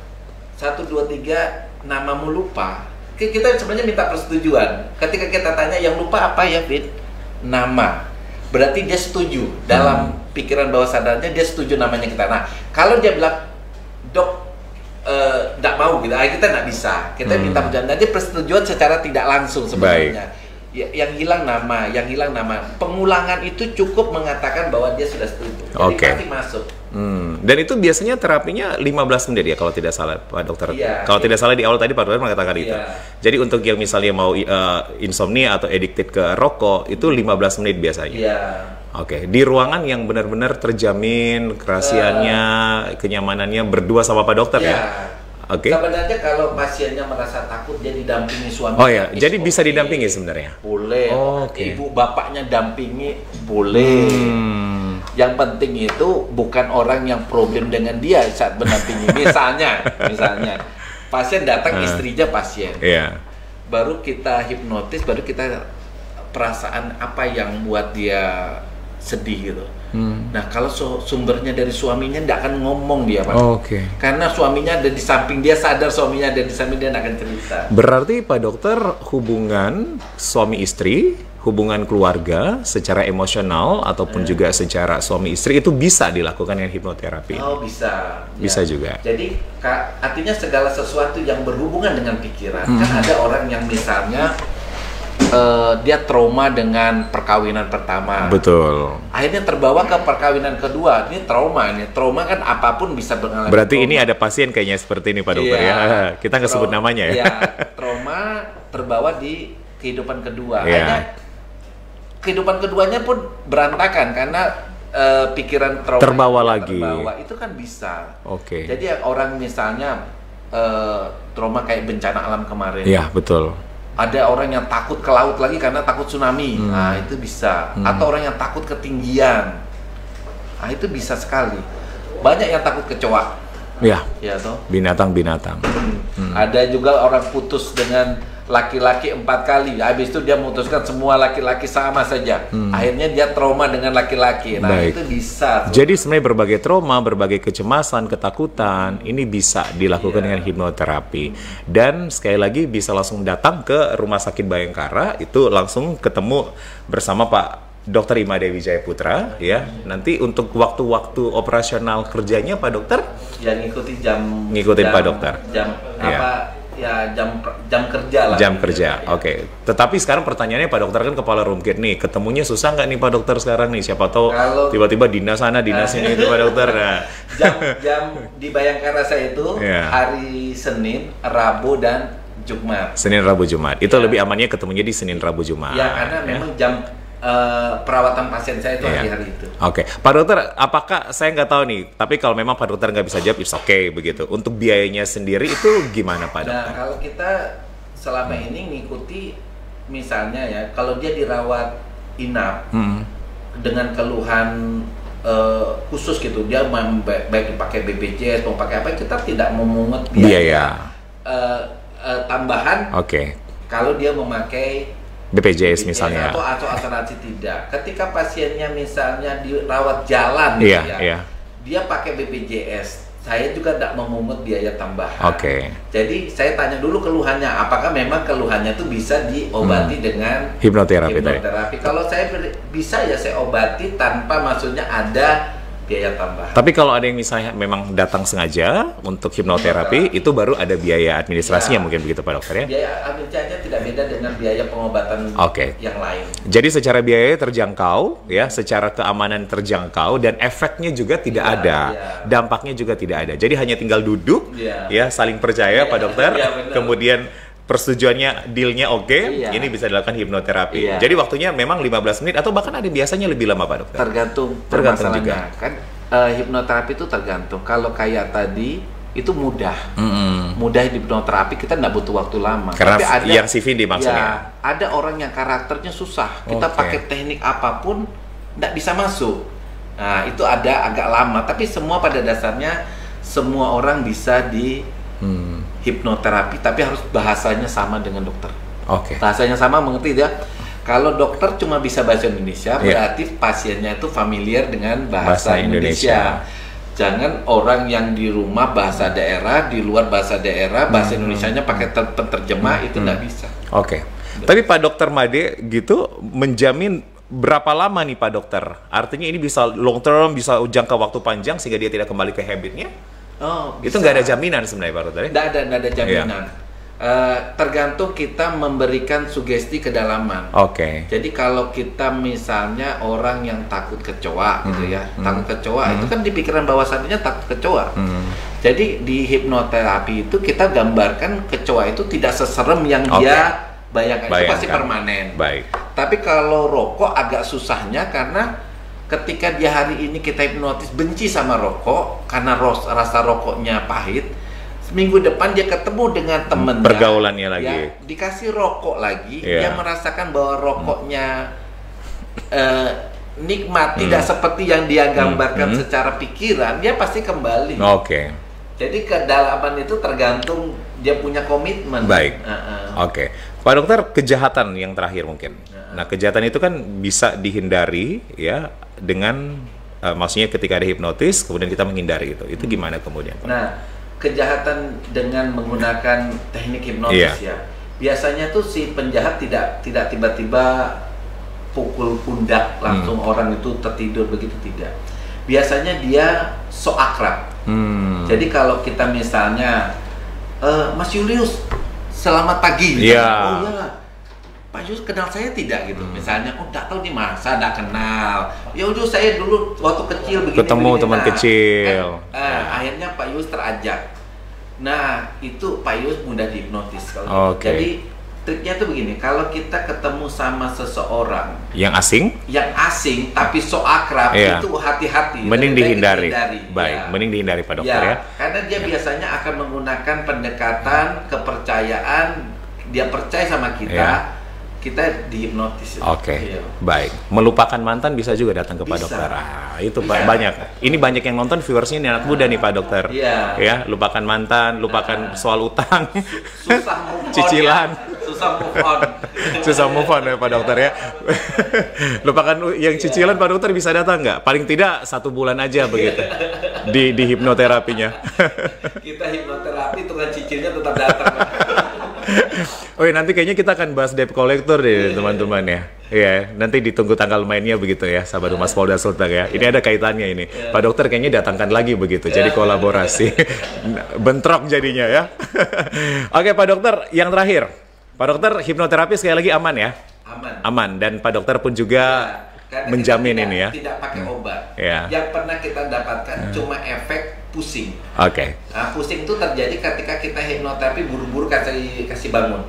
1, 2, 3 namamu lupa, kita sebenarnya minta persetujuan. Ketika kita tanya yang lupa apa ya, Fit? Nama. Berarti dia setuju. Dalam pikiran bawah sadarnya dia setuju namanya kita. Nah, kalau dia bilang, dok, nggak mau gitu, kita nggak bisa. Kita minta persetujuan. Nanti persetujuan secara tidak langsung sebenarnya. yang hilang nama. Pengulangan itu cukup mengatakan bahwa dia sudah setuju. Jadi pasti masuk. Dan itu biasanya terapinya 15 menit ya kalau tidak salah Pak Dokter. Kalau tidak salah di awal tadi Pak Dokter mengatakan itu. Jadi untuk yang misalnya mau insomnia atau addicted ke rokok itu 15 menit biasanya. Oke, di ruangan yang benar-benar terjamin kerahasiaannya, kenyamanannya berdua sama Pak Dokter ya. Oke. Sebenarnya kalau pasiennya merasa takut dia didampingi suami. Oh ya, jadi bisa didampingi sebenarnya. Boleh. Ibu bapaknya dampingi boleh. Yang penting itu bukan orang yang problem dengan dia saat mendampingi. Misalnya pasien datang istrinya pasien. Baru kita hipnotis, baru kita perasaan apa yang buat dia sedih gitu. Nah kalau sumbernya dari suaminya tidak akan ngomong dia Pak. Karena suaminya ada di samping dia, sadar suaminya ada di samping dia, tidak akan cerita. Berarti Pak Dokter hubungan suami istri, hubungan keluarga secara emosional ataupun juga secara suami istri itu bisa dilakukan dengan hipnoterapi. Bisa juga. Jadi artinya segala sesuatu yang berhubungan dengan pikiran. Kan ada orang yang misalnya dia trauma dengan perkawinan pertama. Betul. Akhirnya terbawa ke perkawinan kedua. Ini trauma kan apapun bisa mengalami. Berarti trauma. Ini ada pasien kayaknya seperti ini Pak Dokter ya. Kita nggak sebut namanya ya. Trauma terbawa di kehidupan kedua. Akhirnya kehidupan keduanya pun berantakan karena pikiran trauma terbawa lagi. Itu kan bisa. Jadi orang misalnya trauma kayak bencana alam kemarin. Iya, betul. Ada orang yang takut ke laut lagi karena takut tsunami. Nah, itu bisa. Atau orang yang takut ketinggian. Nah, itu bisa sekali. Banyak yang takut kecoa. Ya toh? Binatang-binatang. Ada juga orang putus dengan laki-laki 4 kali. Habis itu dia memutuskan semua laki-laki sama saja. Akhirnya dia trauma dengan laki-laki. Nah, itu bisa. Jadi sebenarnya berbagai trauma, berbagai kecemasan, ketakutan, ini bisa dilakukan dengan hipnoterapi. Dan sekali lagi bisa langsung datang ke Rumah Sakit Bayangkara, itu langsung ketemu bersama Pak Dr. Imade Wijaya Putra ya. Nanti untuk waktu-waktu operasional kerjanya Pak Dokter? Ya ngikutin Pak Dokter. Jam kerja lah. Jam kerja, Tetapi sekarang pertanyaannya Pak Dokter kan kepala room care nih, ketemunya susah nggak nih Pak Dokter sekarang nih? Siapa tahu tiba-tiba dinas sana, dinas ini itu Pak Dokter. Nah. Jam di Bayangkara saya itu hari Senin, Rabu dan Jumat. Senin, Rabu, Jumat. Itu lebih amannya ketemunya di Senin, Rabu, Jumat. Ya karena memang jam perawatan pasien saya itu hari-hari itu. Pak Dokter, apakah saya nggak tahu nih, tapi kalau memang Pak Dokter nggak bisa jawab, it's okay begitu. Untuk biayanya sendiri itu gimana Pak Dokter? Nah, kalau kita selama ini ngikuti, misalnya ya, kalau dia dirawat inap dengan keluhan khusus gitu, dia baik pakai BPJS mau pakai apa, kita tidak memungut biaya tambahan. Kalau dia memakai BPJS misalnya atau asuransi tidak. Ketika pasiennya misalnya dirawat jalan dia pakai BPJS, saya juga tidak memungut biaya tambahan. Jadi saya tanya dulu keluhannya, apakah memang keluhannya itu bisa diobati dengan hipnoterapi. Kalau saya bisa ya saya obati tanpa maksudnya ada biaya tambahan. Tapi kalau ada yang misalnya memang datang sengaja untuk hipnoterapi, itu baru ada biaya administrasinya mungkin begitu Pak Dokter ya? Biaya administrasinya tidak beda dengan biaya pengobatan yang lain. Jadi secara biaya terjangkau, ya, secara keamanan terjangkau, dan efeknya juga tidak ada, dampaknya juga tidak ada. Jadi hanya tinggal duduk, ya, saling percaya Pak Dokter, kemudian persetujuannya, dealnya ini bisa dilakukan hipnoterapi. Jadi waktunya memang 15 menit atau bahkan ada biasanya lebih lama Pak Dokter? Tergantung juga. Kan hipnoterapi itu tergantung. Kalau kayak tadi itu mudah. Mudah hipnoterapi, kita nggak butuh waktu lama. Karena tapi ada yang CVD maksudnya. Ada orang yang karakternya susah. Kita pakai teknik apapun nggak bisa masuk. Nah, itu ada agak lama, tapi semua pada dasarnya semua orang bisa di hipnoterapi, tapi harus bahasanya sama dengan dokter. Bahasanya sama, mengerti dia. Kalau dokter cuma bisa bahasa Indonesia, berarti pasiennya itu familiar dengan bahasa Indonesia. Jangan orang yang di rumah bahasa daerah, di luar bahasa daerah, bahasa Indonesianya pakai penerjemah, itu nggak bisa. Tapi Pak Dokter Made gitu menjamin berapa lama nih Pak Dokter? Artinya ini bisa long term, bisa jangka waktu panjang sehingga dia tidak kembali ke habitnya? Itu nggak ada jaminan sebenarnya Pak Dokter? Nggak ada jaminan. Tergantung kita memberikan sugesti kedalaman. Jadi kalau kita misalnya orang yang takut kecoa gitu ya, takut kecoa itu kan di pikiran bawah sadarnya takut kecoa. Jadi di hipnoterapi itu kita gambarkan kecoa itu tidak seserem yang dia bayangkan. Itu pasti permanen. Tapi kalau rokok agak susahnya karena ketika dia hari ini kita hipnotis benci sama rokok karena rasa rokoknya pahit, minggu depan dia ketemu dengan temennya, pergaulannya lagi, ya, dikasih rokok lagi, dia merasakan bahwa rokoknya nikmat, tidak seperti yang dia gambarkan secara pikiran, dia pasti kembali. Jadi kedalaman itu tergantung dia punya komitmen. Pak dokter, kejahatan yang terakhir mungkin. Nah, kejahatan itu kan bisa dihindari ya dengan maksudnya ketika ada hipnotis kemudian kita menghindari itu gimana kemudian, Pak? Nah, kejahatan dengan menggunakan teknik hipnotis ya. Biasanya tuh si penjahat tidak tiba-tiba pukul pundak langsung orang itu tertidur begitu, tidak. Biasanya dia so akrab. Jadi kalau kita misalnya Mas Julius, selamat pagi. Oh iya, Pak Julius kenal saya tidak gitu. Misalnya, tak tahu nih Mas, saya tidak kenal. Ya udah, saya dulu waktu kecil begini. Ketemu teman kecil. Akhirnya Pak Julius terajak. Nah, itu Pak Julius mudah dihipnotis kalau gitu. Jadi triknya tuh begini, kalau kita ketemu sama seseorang yang asing tapi so akrab, itu hati-hati. Mending dihindari. Mending dihindari Pak dokter ya. Karena dia biasanya akan menggunakan pendekatan kepercayaan, dia percaya sama kita. Kita dihipnotis. Baik. Melupakan mantan bisa juga datang ke Pak dokter. Itu banyak. Ini banyak yang nonton viewersnya ini anak muda nih Pak dokter. Ya, lupakan mantan, lupakan soal utang, susah move on, cicilan. Susah move on ya Pak dokter ya. Lupakan yang cicilan Pak dokter bisa datang nggak? Paling tidak 1 bulan aja begitu di hipnoterapinya. Kita hipnoterapi, tukang cicilnya tetap datang. Nanti kayaknya kita akan bahas debt collector deh teman-teman ya. Iya, nanti ditunggu tanggal mainnya begitu ya, sahabat Humas Polda Sulteng ya. Ini ada kaitannya ini. Pak dokter kayaknya datangkan lagi begitu. Jadi kolaborasi. Bentrok jadinya ya. Oke Pak dokter, yang terakhir. Pak dokter, hipnoterapi sekali lagi aman ya? Aman. Dan Pak dokter pun juga menjamin ini ya. Tidak pakai obat. Yang pernah kita dapatkan cuma efek pusing. Nah, pusing itu terjadi ketika kita hipnoterapi buru-buru kasih bangun.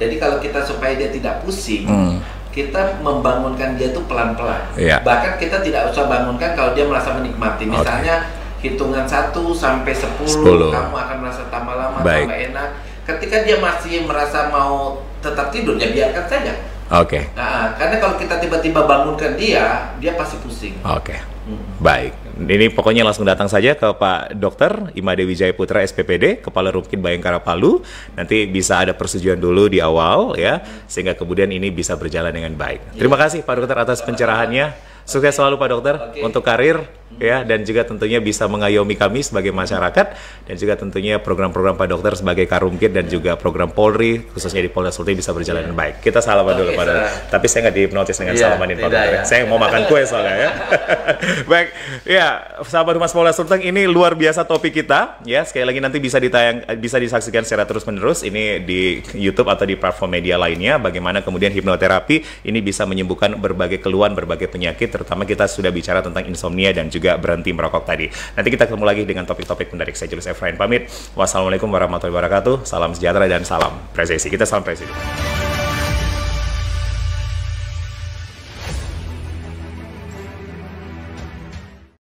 Jadi kalau kita supaya dia tidak pusing, kita membangunkan dia itu pelan-pelan. Bahkan kita tidak usah bangunkan kalau dia merasa menikmati. Misalnya hitungan 1 sampai 10, kamu akan merasa tambah lama, tambah enak. Ketika dia masih merasa mau tetap tidur, ya biarkan saja. Nah, karena kalau kita tiba-tiba bangunkan dia pasti pusing. Baik. Ini pokoknya langsung datang saja ke Pak Dr. Imade Wijaya Putra SPPD, Kepala Rumkin Bayangkara Palu. Nanti bisa ada persetujuan dulu di awal ya, sehingga kemudian ini bisa berjalan dengan baik. Terima kasih Pak Dokter atas pencerahannya. Sukses selalu Pak Dokter untuk karir ya, dan juga tentunya bisa mengayomi kami sebagai masyarakat, dan juga tentunya program-program Pak Dokter sebagai Karumkit dan juga program Polri khususnya di Polda Sulteng bisa berjalan dengan baik. Kita salaman dulu Pak Dokter. Tapi saya nggak dihipnotis dengan salamanin Pak Dokter. Saya mau makan kue soalnya ya. Baik, ya sahabat Humas Polda Sulteng, ini luar biasa topik kita ya. Sekali lagi nanti bisa disaksikan secara terus-menerus ini di YouTube atau di platform media lainnya, bagaimana kemudian hipnoterapi ini bisa menyembuhkan berbagai keluhan, berbagai penyakit, terutama kita sudah bicara tentang insomnia dan juga berhenti merokok tadi. Nanti kita ketemu lagi dengan topik-topik menarik. Saya Julius Efrain pamit. Wassalamualaikum warahmatullahi wabarakatuh. Salam sejahtera dan salam presisi. Kita salam presisi.